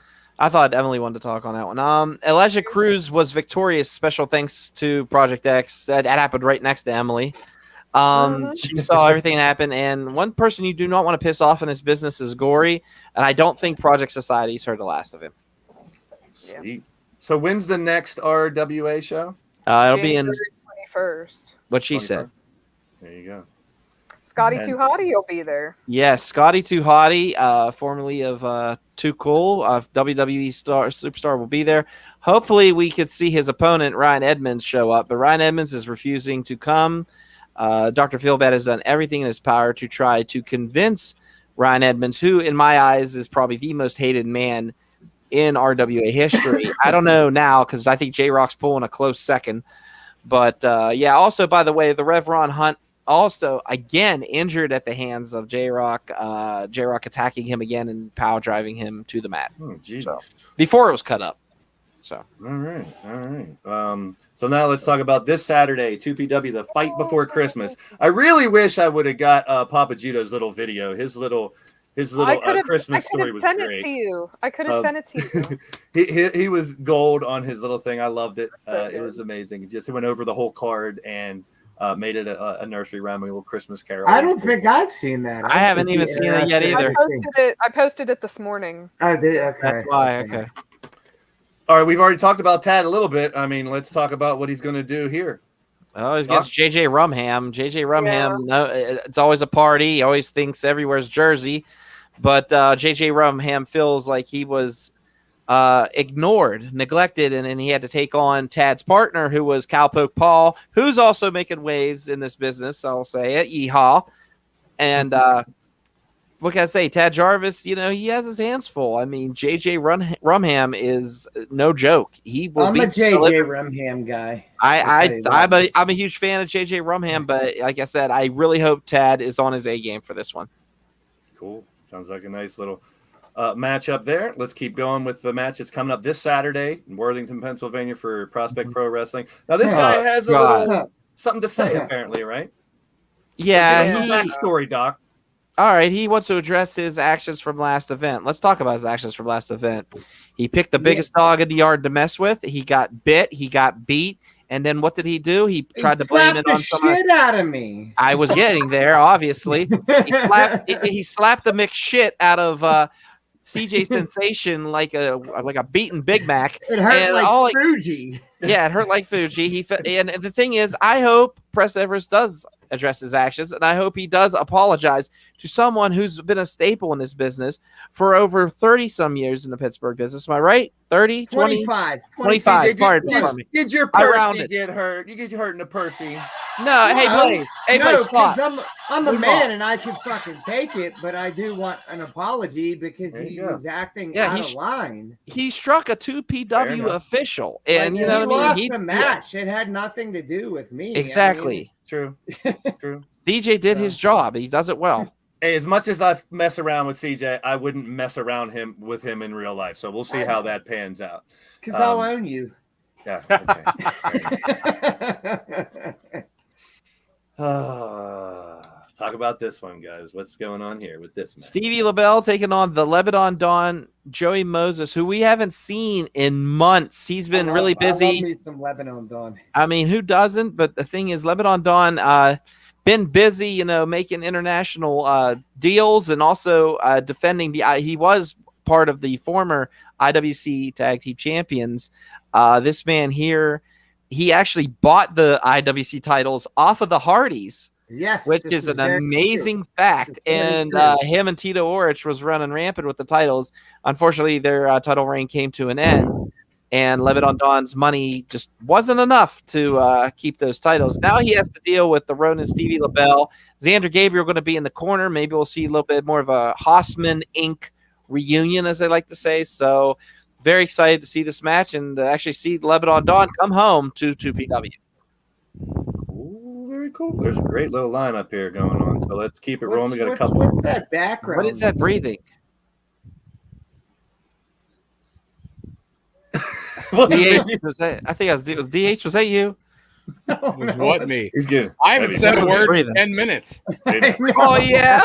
I thought Emily wanted to talk on that one. Elijah Cruz was victorious. Special thanks to Project X. That happened right next to Emily. She saw everything happen. And one person you do not want to piss off in his business is Gory. And I don't think Project Society's heard the last of him. Sweet. So when's the next RWA show? It'll be in January 21st. what she said. There you go. Scotty And- Too Hottie will be there. Yes, Scotty Too Hottie, formerly of Too Cool, WWE superstar, will be there. Hopefully, we could see his opponent Ryan Edmonds show up, but Ryan Edmonds is refusing to come. Dr. Feelbad has done everything in his power to try to convince Ryan Edmonds, who, in my eyes, is probably the most hated man in RWA history. I don't know now because I think J-Rock's pulling a close second. But, yeah, also, by the way, the Rev Ron Hunt also again injured at the hands of J-Rock. J-Rock attacking him again and power driving him to the mat. Oh, geez. So, before it was cut up. So all right. So now let's talk about this Saturday, 2PW, the fight before Christmas. I really wish I would have got Papa Judo's little video. His little Christmas story was sent great. it to you. I could have sent it to you. He was gold on his little thing. I loved it. So It was amazing. He went over the whole card and made it a nursery rhyme, a little Christmas carol. I don't think I've seen that. I haven't even seen it yet either. I posted it this morning. Oh, did it? Okay. That's why. Okay. All right, we've already talked about Tad a little bit. I mean, let's talk about what he's going to do here. Oh, he's against JJ Rumham. JJ Rumham, no, it's always a party. He always thinks everywhere's Jersey. But JJ Rumham feels like he was ignored, neglected, and he had to take on Tad's partner, who was Cowpoke Paul, who's also making waves in this business. I'll say it. Yeehaw. And what can I say? Tad Jarvis, he has his hands full. I mean, JJ Rumham is no joke. He will I'm a JJ Rumham guy. I'm a huge fan of JJ Rumham, but like I said, I really hope Tad is on his A game for this one. Cool. Sounds like a nice little matchup there. Let's keep going with the match that's coming up this Saturday in Worthington, Pennsylvania for Prospect Pro Wrestling. Now, this guy has a little something to say, apparently, right? Yeah. So give us some backstory, Doc. All right, he wants to address his actions from last event. Let's talk about his actions from last event. He picked the biggest dog in the yard to mess with. He got bit. He got beat. And then what did he do? He tried to blame it on someone. Shit out of me. I was getting there, obviously. He slapped the mixed shit out of CJ Sensation like a beaten Big Mac. It hurt like Fuji. Yeah, it hurt like Fuji. And the thing is, I hope Press Everest does address his actions, and I hope he does apologize to someone who's been a staple in this business for over 30-some years in the Pittsburgh business. Am I right? 30, 20? 25. Did your Percy get hurt? You get hurt in the Percy. No, hey, Blaze. Hey, Blaze, because I'm a man and I can fucking take it, but I do want an apology because he was acting out of line. He struck a 2PW official, and he lost the match. It had nothing to do with me. Exactly. True. CJ did his job. He does it well. Hey, as much as I mess around with CJ, I wouldn't mess around with him in real life. So we'll see how that pans out. Because I'll own you. Yeah. Okay. Talk about this one, guys. What's going on here with this match? Stevie LaBelle taking on the Lebanon Don, Joey Moses, who we haven't seen in months. He's been really busy. I love me some Lebanon Don. I mean, who doesn't? But the thing is, Lebanon Don been busy, making international deals and also defending he was part of the former IWC Tag Team Champions. This man here, he actually bought the IWC titles off of the Hardys. Yes, which is an amazing fact. And him and Tito Orich was running rampant with the titles. Unfortunately, their title reign came to an end, and Lebanon Don's money just wasn't enough to keep those titles. Now he has to deal with the Ronin Stevie LaBelle. Xander Gabriel going to be in the corner. Maybe we'll see a little bit more of a Hossman Inc. reunion, as they like to say. So very excited to see this match and actually see Lebanon Don come home to 2PW. Very cool. There's a great little lineup here going on. So let's keep it rolling. We got a couple. What's that background? What is that breathing? DH, I think it was DH. Was that you? What me? He's good. I haven't said a word in 10 minutes. Oh yeah.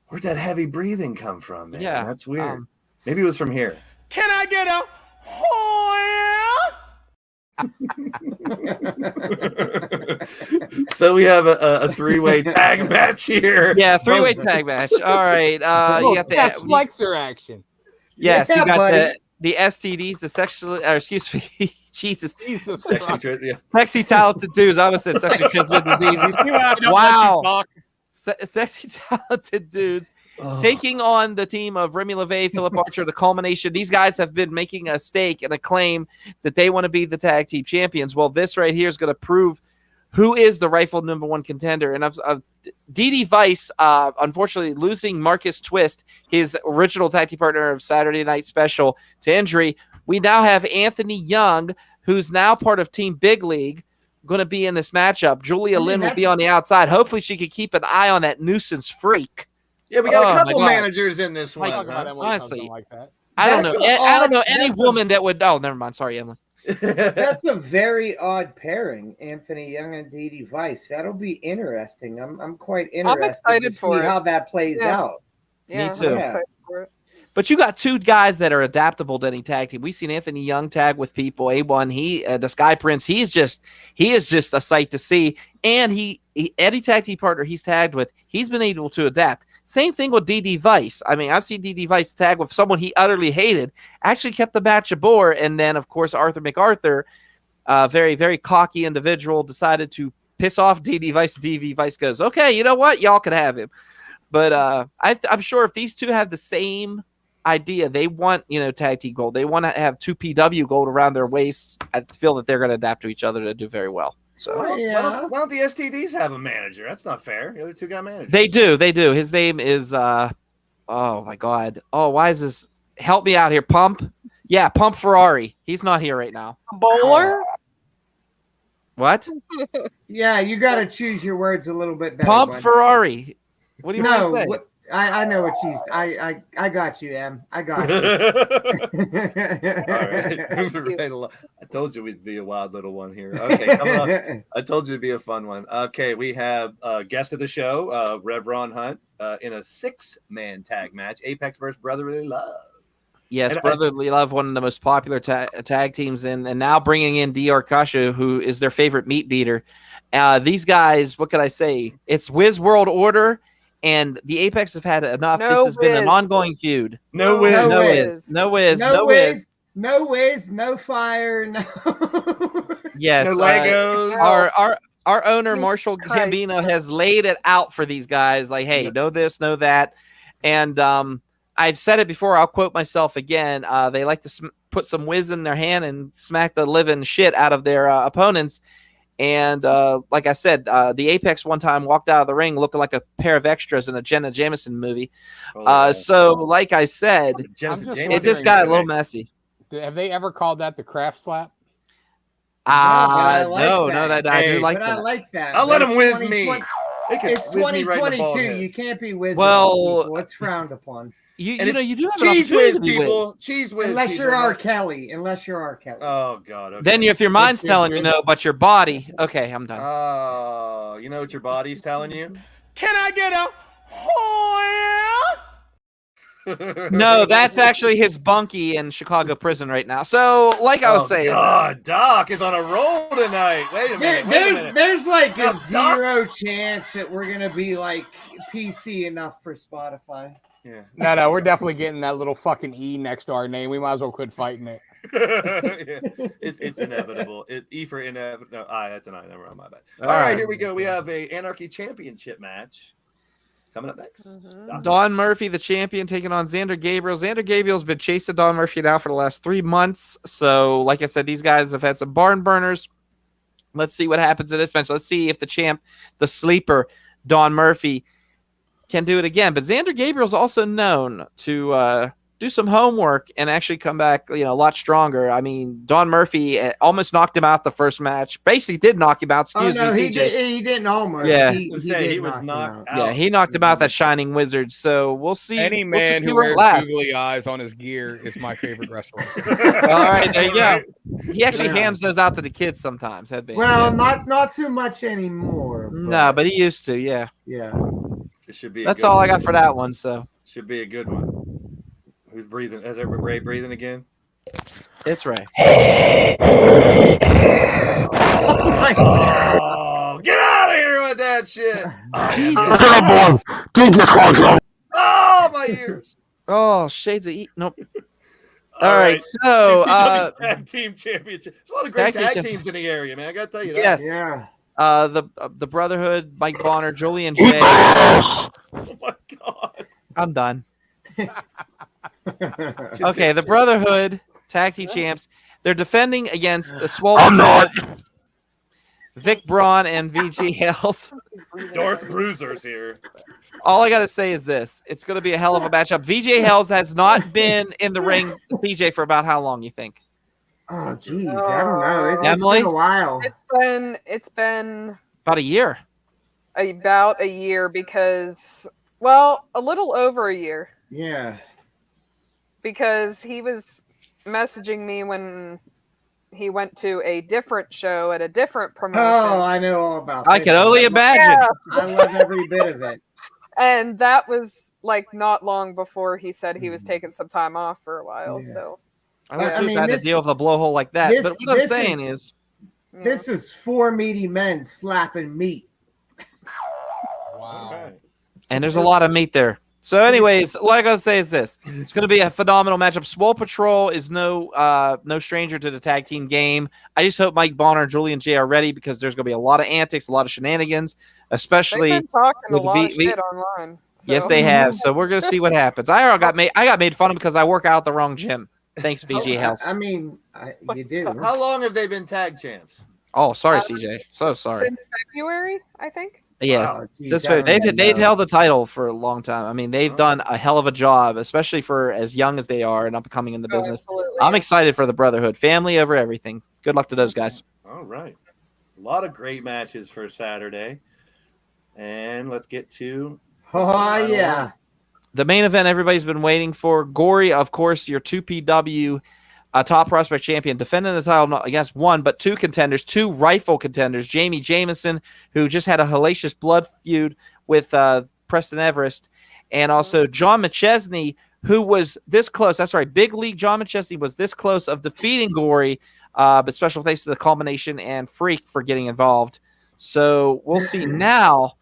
Where'd that heavy breathing come from, man? Yeah, that's weird. Maybe it was from here. Can I get a So we have a three-way tag match here. Yeah, three-way tag match. All right. You got the flexor action. Yes, you got the STDs, the sexual, excuse me, Jesus. Sexy talented dudes. I almost said sexually transmitted disease. Wow. Sexy talented dudes taking on the team of Remy LeVay, Philip Archer, the culmination. These guys have been making a stake and a claim that they want to be the tag team champions. Well, this right here is going to prove who is the rightful number one contender. And DD Vice, unfortunately, losing Marcus Twist, his original tag team partner of Saturday Night Special, to injury. We now have Anthony Young, who's now part of Team Big League, going to be in this matchup. Julia I mean, Lynn will be that's- on the outside. Hopefully, she could keep an eye on that nuisance freak. Yeah, we got Oh, a my couple God. managers in this one. Talk about Huh? Emily Honestly. something like that. I don't That's know. an I don't know odd- any that's a- woman that would. Oh, never mind. Sorry, Emily. That's a very odd pairing, Anthony Young and Dee Vice. That'll be interesting. I'm quite interested excited to for see it. how that plays Yeah. out. Yeah, Me too. I'm excited for it. But you got two guys that are adaptable to any tag team. We've seen Anthony Young tag with people. A1, the Sky Prince. He is just a sight to see. And any tag team partner he's tagged with, he's been able to adapt. Same thing with DD Vice. I mean, I've seen DD Vice tag with someone he utterly hated, actually kept the match aboard, and then of course Arthur MacArthur, very very cocky individual, decided to piss off DD Vice. DD Vice goes, okay, you know what, y'all can have him. But I'm sure if these two have the same idea, they want tag team gold, they want to have 2 PW gold around their waists, I feel that they're going to adapt to each other to do very well. So Why don't the STDs have a manager? That's not fair. The other two got managers. they do. His name is oh my God. Oh, why is this? Help me out here, Pump. Yeah, Pump Ferrari. He's not here right now. Bowler? What? Yeah, you got to choose your words a little bit better. Pump bud. Ferrari. What do you No, want to say? what, I know what she's. I got you, Em. I got you. All right. Moving right along. I told you we'd be a wild little one here. Okay, coming up. I told you it'd be a fun one. Okay, we have guest of the show, Rev Ron Hunt, in a 6-man tag match, Apex versus Brotherly Love. Yes, And Brotherly Love, one of the most popular tag teams, and now bringing in DR Kasha, who is their favorite meat beater. These guys, what could I say? It's Wiz World Order, and the Apex have had enough. No this has been an Wiz. ongoing feud. No No Wiz. Wiz. No Wiz. No Wiz. No whiz, no whiz, no fire, no. Yes. No Legos. Our owner, Marshall Christ. Gambino, has laid it out for these guys. Like, hey, know this, know that. And I've said it before. I'll quote myself again. They like to put some whiz in their hand and smack the living shit out of their opponents. And like I said, the Apex one time walked out of the ring looking like a pair of extras in a Jenna Jameson movie. So, like I said, it just got a little messy. Have they ever called that the craft slap? I like No, that. I do Hey, like But I that. like that. I'll let But him it's whiz me. 2020 They could It's whiz me right in the bald 2022. head. You can't be whizzing. Well, people. It's frowned upon. You And know, it's you do have an Cheese opportunity whiz, to be people. whizzed. Cheese whiz. Unless people. you're R. Kelly. Unless you're R. Kelly. Oh God. Okay. Then if your mind's It's telling you no, but your body, okay, I'm done. Oh, you know what your body's telling you? Can I get a oh No, that's actually his bunkie in Chicago prison right now. So, like I was saying, God, Doc is on a roll tonight. Wait a minute. There's like Now, a 0 chance that we're gonna be like PC enough for Spotify. Yeah. No, we're definitely getting that little fucking E next to our name. We might as well quit fighting it. Yeah. It's inevitable. E for inevitable. No, that's an I. Never mind. My bad. All All right, right. here we go. We have a Anarchy Championship match coming up next. Doc. Don Murphy, the champion, taking on Xander Gabriel. Xander Gabriel's been chasing Don Murphy now for the last 3 months. So, like I said, these guys have had some barn burners. Let's see what happens in this match. Let's see if the champ, the sleeper, Don Murphy, can do it again. But Xander Gabriel's also known to do some homework and actually come back, a lot stronger. I mean, Don Murphy almost knocked him out the first match. Basically did knock him out. Excuse me, CJ. He didn't almost. Yeah. he did was knock him knocked out. out. Yeah, he knocked him out, that Shining Wizard. So we'll see. Any We'll just man see who where it wears lasts. googly eyes on his gear is my favorite wrestler. All right, there you go. He actually Yeah. hands those out to the kids sometimes. Headband. Well, not so much anymore. No, but he used to. Yeah, yeah. It should be. that's all I got for that one. So Should be a good one. Who's breathing? Is Ray breathing again? it's Ray. Oh, get out of here with that shit! Oh, my ears! Oh, shades of eat. Nope. All right, so GPW tag team championship. There's a lot of great tag tag team teams in the area, man. I gotta tell you that. yes, Yeah. the Brotherhood, Mike Bonner, Julian Jay. Oh my God. I'm done. Okay, the Brotherhood tag team champs. They're defending against the Swollen Shed, Vic Braun, and VG Hells. Darth Bruiser's here. All I got to say is this. It's going to be a hell of a matchup. VJ Hells has not been in the ring, CJ, for about how long, you think? Oh, geez, I don't know. It's Emily? been a while. It's been About a year. about a year because, well, a little over a year Yeah. because he was messaging me when he went to a different show at a different promotion. Oh, I know all about I this. can only imagine. Yeah. I love every bit of it. And that was like not long before he said he was taking some time off for a while. Yeah. So I would I too mean, if I had to this- deal with a blowhole like that. this- But what I'm this saying is, yeah. This is 4 meaty men slapping meat. Wow. and there's a lot of meat there. So, anyways, what I gotta say is this: it's going to be a phenomenal matchup. Swole Patrol is no stranger to the tag team game. I just hope Mike Bonner and Julian J are ready because there's going to be a lot of antics, a lot of shenanigans, They've especially. been talking a with lot of V- shit online. So. Yes, they have. So we're going to see what happens. I got made fun of because I work out at the wrong gym. Thanks, VG House. I mean, you do. How long have they been tag champs? Oh, sorry, CJ. So sorry. Since February, I think. Yes. Wow, geez, Since I don't even they've know. held the title for a long time. I mean, they've done a hell of a job, especially for as young as they are and up and coming in the Oh, business. absolutely. I'm excited for the Brotherhood. Family over everything. Good luck to those guys. All right. A lot of great matches for Saturday. And let's get to Oh, yeah. The main event everybody's been waiting for. Gory, of course, your 2PW top prospect champion, defending the title not against one, but two contenders, two rightful contenders. Jamie Jamison, who just had a hellacious blood feud with Preston Everest, and also John McChesney, who was this close. That's right, Big League John McChesney was this close of defeating Gory, but special thanks to the culmination and Freak for getting involved. So we'll see now.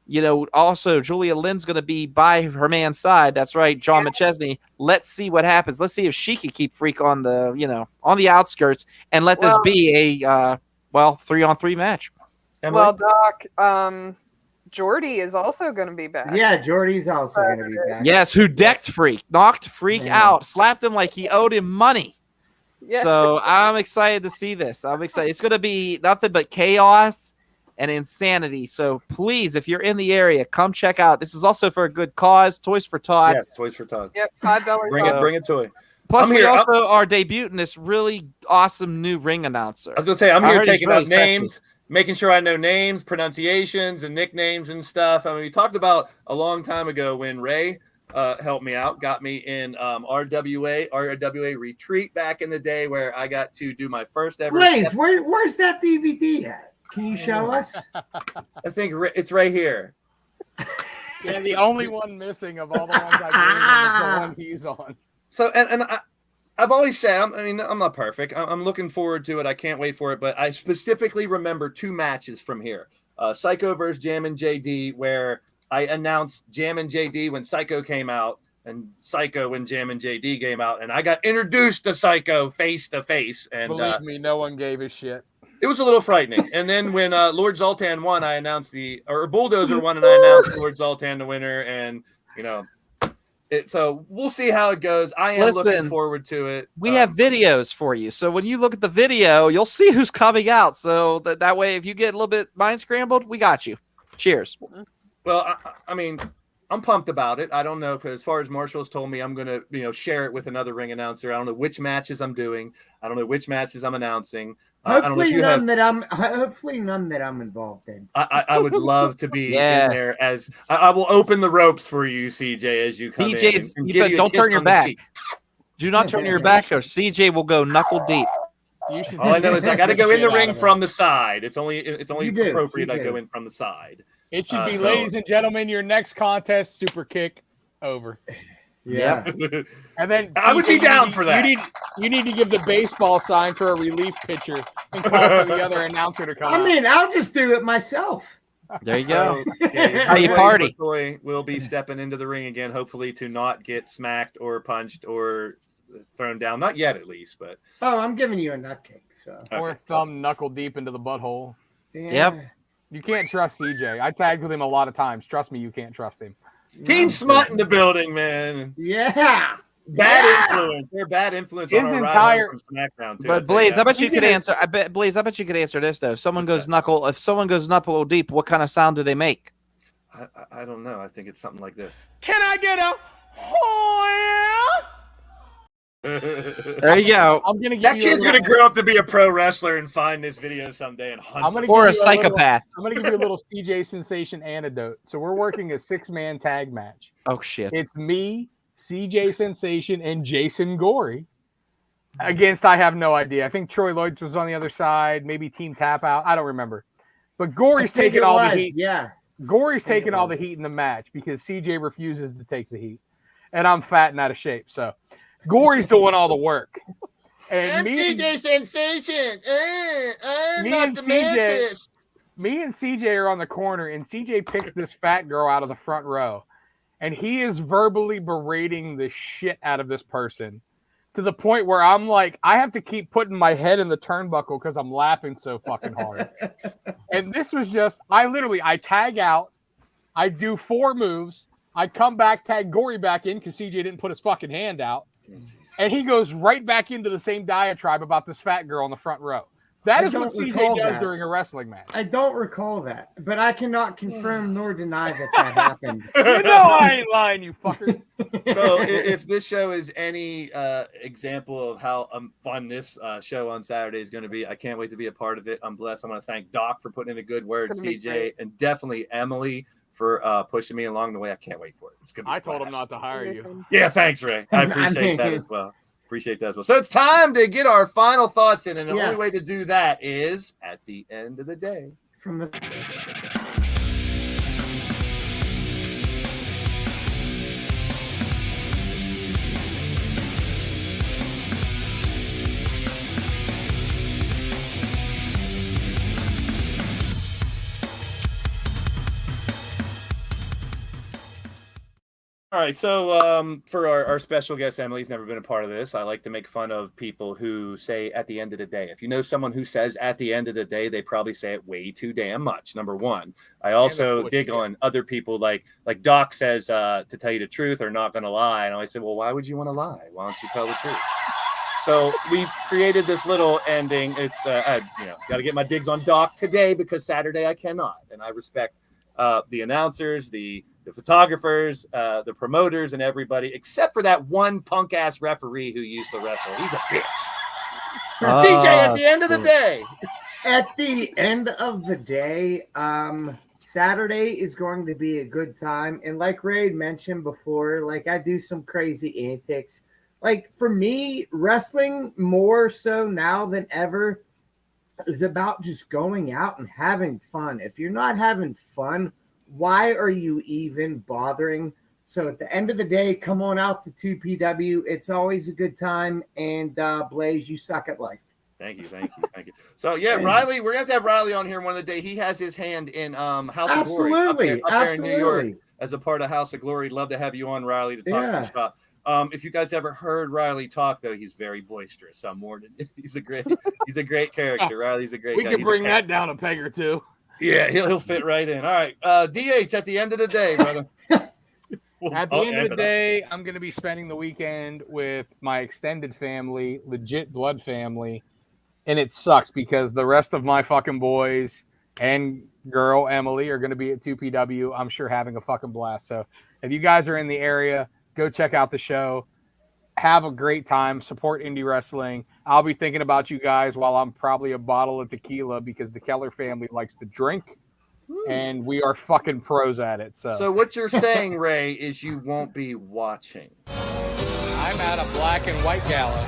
You know, also Julia Lynn's going to be by her man's side. That's right, John McChesney. Let's see what happens. Let's see if she can keep Freak on the, on the outskirts and let this be a 3-on-3 match. Emily? Well, Doc, Jordy is also going to be back. Yeah, Jordy's also going to be back. Yes, who decked Freak, knocked Freak Yeah. out, slapped him like he owed him money. Yeah. So I'm excited to see this. I'm excited. It's going to be nothing but chaos and insanity. So please, if you're in the area, come check out. This is also for a good cause. Toys for Tots. Yes, Toys for Tots. Yep, $5 Bring a toy. Plus, I'm we here. also are debuting this really awesome new ring announcer. I was going to say, I'm I here heard he's taking really up names, making sure I know names, pronunciations, and nicknames and stuff. I mean, we talked about a long time ago when Ray helped me out, got me in RWA retreat back in the day where I got to do my first ever. Blaze, where's that DVD at? Can you show us? I think it's right here. Yeah, the only one missing of all the ones I've is the one he's on. So, and I've always said, I'm not perfect. I'm looking forward to it. I can't wait for it. But I specifically remember two matches from here. Psycho versus Jam and JD, where I announced Jam and JD when Psycho came out and Psycho when Jam and JD came out. And I got introduced to Psycho face to face. And Believe me, no one gave a shit. it was a little frightening. And then when Lord Zoltan won, I announced or Bulldozer won, and I announced Lord Zoltan the winner. And, so we'll see how it goes. I am looking forward to it. We have videos for you. So when you look at the video, you'll see who's coming out. So that way, if you get a little bit mind scrambled, we got you. Cheers. Well, I mean, I'm pumped about it. I don't know if, as far as Marshall's told me, I'm going to, share it with another ring announcer. I don't know which matches I'm doing. I don't know which matches I'm announcing. Hopefully none that I'm involved in. I would love to be in there as I will open the ropes for you, CJ, as you come in. And Don't turn your back. Do not turn your back, or CJ will go knuckle deep. You should All I know is I got to go in the ring from the side. It's only You appropriate I do. go in from the side. It should be, so- ladies and gentlemen, your next contest, super kick over. Yeah. And then I would be down for that. You need to give the baseball sign for a relief pitcher and call for the other announcer to come I out. mean, I'll just do it myself. There you go. How you party. Will be stepping into the ring again, hopefully to not get smacked or punched or thrown down. Not yet, at least, but Oh, I'm giving you a nut cake. So. Or thumb knuckle deep into the butthole. Yeah. Yep. You can't trust CJ. I tagged with him a lot of times. Trust me, you can't trust him. Team Smut in the building, man. Yeah. Bad influence. They're bad influence His on our entire- ride home from SmackDown too. But Blaze, I bet you could answer. Blaze, I bet you could answer this though. If someone goes knuckle deep, what kind of sound do they make? I don't know. I think it's something like this. Can I get a oh yeah? There you go. I'm gonna give That you kid's gonna grow up to be a pro wrestler and find this video someday and hunt. I'm gonna us. Or a give you little- psychopath. I'm gonna give you a little CJ Sensation antidote. So we're working a 6-man tag match. Oh shit. It's me, CJ Sensation, and Jason Gory against I have no idea. I think Troy Lloyd was on the other side, maybe Team Tap Out. I don't remember. But Gory's taking all the heat. Yeah. Gory's taking all the heat in the match because CJ refuses to take the heat. And I'm fat and out of shape. So Gory's doing all the work. And CJ Sensation. Me and CJ are on the corner, and CJ picks this fat girl out of the front row. And he is verbally berating the shit out of this person to the point where I'm like, I have to keep putting my head in the turnbuckle because I'm laughing so fucking hard. And this was just, I tag out, I do 4 moves, I come back, tag Gory back in because CJ didn't put his fucking hand out. And he goes right back into the same diatribe about this fat girl in the front row. That is what CJ does during a wrestling match. I don't recall that, but I cannot confirm nor deny that happened. You know I ain't lying, you fucker. So if this show is any example of how fun this show on Saturday is going to be, I can't wait to be a part of it. I'm blessed. I'm going to thank Doc for putting in a good word, CJ, and definitely Emily for pushing me along the way. I can't wait for it. It's gonna be I told him not to hire you. Yeah, thanks, Ray. I appreciate that as well. So it's time to get our final thoughts in, and the only way to do that is at the end of the day. From the All right, so for our special guest, Emily's never been a part of this. I like to make fun of people who say at the end of the day. If you know someone who says at the end of the day, they probably say it way too damn much, number one. I also dig on other people like Doc says to tell you the truth or not going to lie. And I say, well, why would you want to lie? Why don't you tell the truth? So we created this little ending. It's, got to get my digs on Doc today because Saturday I cannot. And I respect the announcers, the photographers, the promoters, and everybody, except for that one punk ass referee who used to wrestle. He's a bitch. CJ, at the end of the day. At the end of the day, Saturday is going to be a good time. And like Ray mentioned before, like I do some crazy antics. Like for me, wrestling more so now than ever is about just going out and having fun. If you're not having fun, why are you even bothering? So at the end of the day, come on out to 2PW. It's always a good time. And Blaze, you suck at life. Thank you. So yeah, Riley, we're gonna have to have Riley on here one of the day. He has his hand in House of Glory up there in New York as a part of House of Glory. Love to have you on, Riley, to talk to the shop. If you guys ever heard Riley talk, though, he's very boisterous. He's a great character. Riley's a great guy. We can bring that down a peg or two. Yeah, he'll fit right in. All right, DH at the end of the day, brother. At the end of the day, I'm going to be spending the weekend with my extended family, legit blood family, and it sucks because the rest of my fucking boys and girl Emily are going to be at 2PW. I'm sure having a fucking blast. So if you guys are in the area, go check out the show. Have a great time. Support indie wrestling. I'll be thinking about you guys while I'm probably a bottle of tequila because the Keller family likes to drink, and we are fucking pros at it. So what you're saying, Ray, is you won't be watching. I'm at a black and white gala,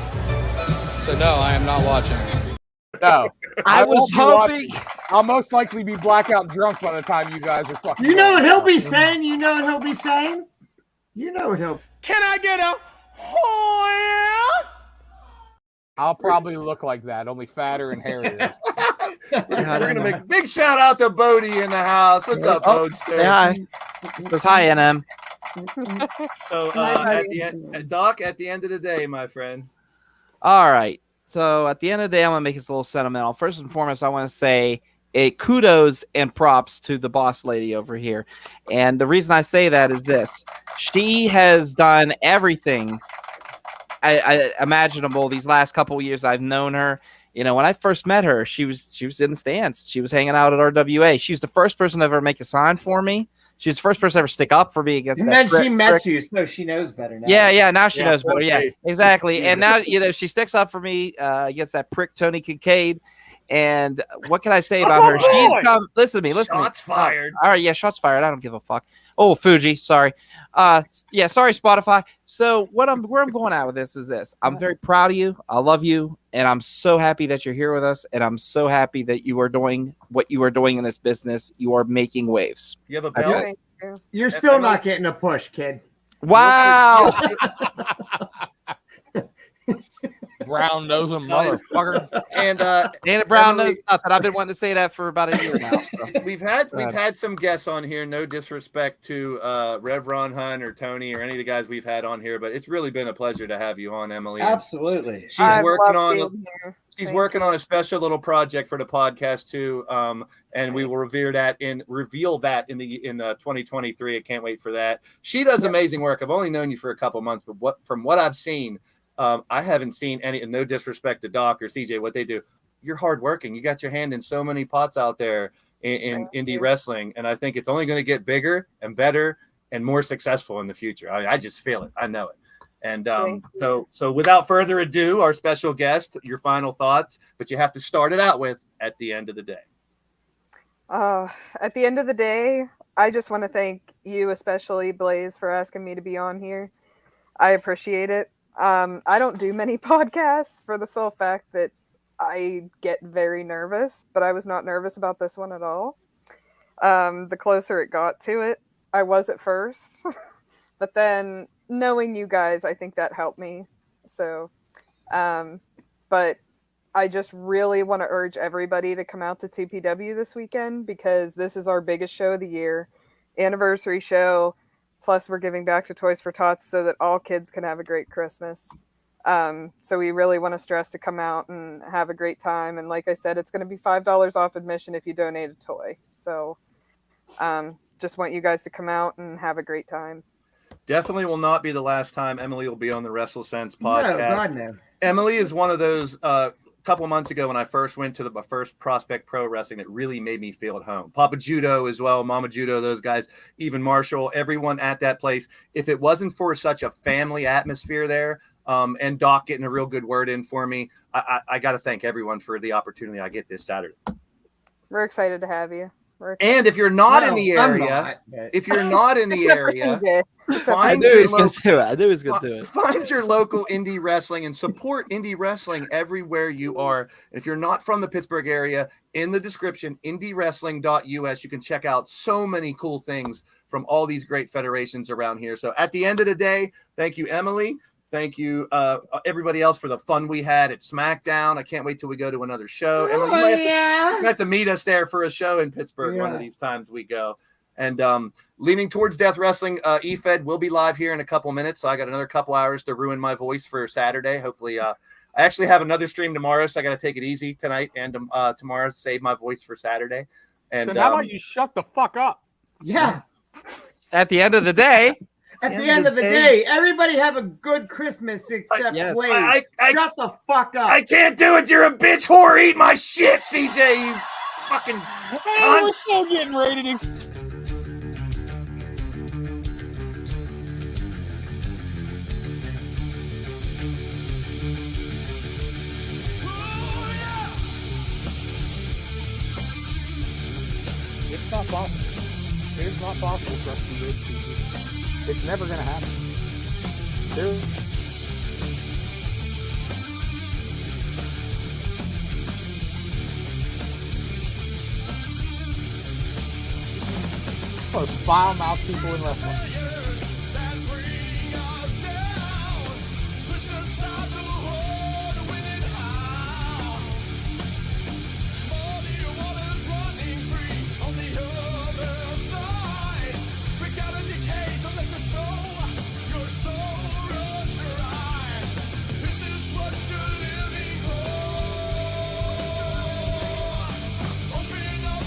so no, I am not watching. no, I was hoping. I'll most likely be blackout drunk by the time you guys are fucking. You know what he'll be saying? Can I get a oh I'll probably look like that, only fatter and hairier. We're gonna make a big shout out to Bodie in the house. What's up, Bodester? Hi. Says hi, NM. So at the end, Doc, at the end of the day, my friend. All right. So at the end of the day, I'm going to make this a little sentimental. First and foremost, I want to say kudos and props to the boss lady over here. And the reason I say that is this. She has done everything imaginable these last couple of years I've known her. You know, when I first met her, she was in the stands. She was hanging out at RWA. She was the first person to ever make a sign for me. She's the first person to ever stick up for me against And that then she prick. met you, so she knows better now. Yeah, now she Yeah, knows better. poor Yeah, face. exactly. And now, she sticks up for me against that prick Tony Kincaid. And what can I say That's about her? my She's boy. come. Listen to me. Shots fired. All right, yeah, shots fired. I don't give a fuck. Oh, Fuji, sorry. Yeah, sorry, Spotify. So where I'm going at with this is this. I'm very proud of you. I love you, and I'm so happy that you're here with us. And I'm so happy that you are doing what you are doing in this business. You are making waves. You have a That's belt? it. Thank you. You're still not getting a push, kid. Wow. Brown nosing motherfucker. And Dana Brown Emily- knows nothing. I've been wanting to say that for about a year now. So. we've had some guests on here. No disrespect to Rev Ron Hunt or Tony or any of the guys we've had on here, but it's really been a pleasure to have you on, Emily. And Absolutely. She's I working love on being here. she's Thank working you. on a special little project for the podcast too. And we will reveal that in 2023. I can't wait for that. She does amazing work. I've only known you for a couple months, but from what I've seen, I haven't seen any, and no disrespect to Doc or CJ, what they do. You're hardworking. You got your hand in so many pots out there in indie wrestling. And I think it's only going to get bigger and better and more successful in the future. I just feel it. I know it. And so without further ado, our special guest, your final thoughts, but you have to start it out with at the end of the day. At the end of the day, I just want to thank you, especially Blaze, for asking me to be on here. I appreciate it. I don't do many podcasts for the sole fact that I get very nervous, but I was not nervous about this one at all. The closer it got to it, I was at first, but then knowing you guys, I think that helped me. So, but I just really want to urge everybody to come out to 2PW this weekend because this is our biggest show of the year, anniversary show. Plus, we're giving back to Toys for Tots so that all kids can have a great Christmas. So we really want to stress to come out and have a great time. And like I said, it's going to be $5 off admission if you donate a toy. So just want you guys to come out and have a great time. Definitely will not be the last time Emily will be on the WrestleSense podcast. No, God, no. Emily is one of those couple of months ago when I first went to my first Prospect Pro Wrestling, it really made me feel at home. Papa Judo as well, Mama Judo, those guys, even Marshall, everyone at that place. If it wasn't for such a family atmosphere there, and Doc getting a real good word in for me, I got to thank everyone for the opportunity I get this Saturday. We're excited to have you. And if you're not in the I'm area, not, but- if you're not in the area, I find knew he your was going local. to do it. I knew he was going to do it. Find your local indie wrestling and support indie wrestling everywhere you are. And if you're not from the Pittsburgh area, in the description, indiewrestling.us, you can check out so many cool things from all these great federations around here. So at the end of the day, thank you, Emily. Thank you, everybody else, for the fun we had at SmackDown. I can't wait till we go to another show. Emily, you might have to meet us there for a show in Pittsburgh one of these times we go. And leaning towards Death Wrestling, EFED will be live here in a couple minutes. So I got another couple hours to ruin my voice for Saturday. Hopefully, I actually have another stream tomorrow, so I got to take it easy tonight and tomorrow, save my voice for Saturday. And Then how about you shut the fuck up? Yeah. At the end of the day, At the end of the day, everybody have a good Christmas except Yes. Blaze. Shut the fuck up. I can't do it. You're a bitch whore. Eat my shit, CJ. You fucking Hey, we're still getting ready to. It's not possible. It is not possible for us to do this. It's never going to happen. Most foul-mouthed people in wrestling.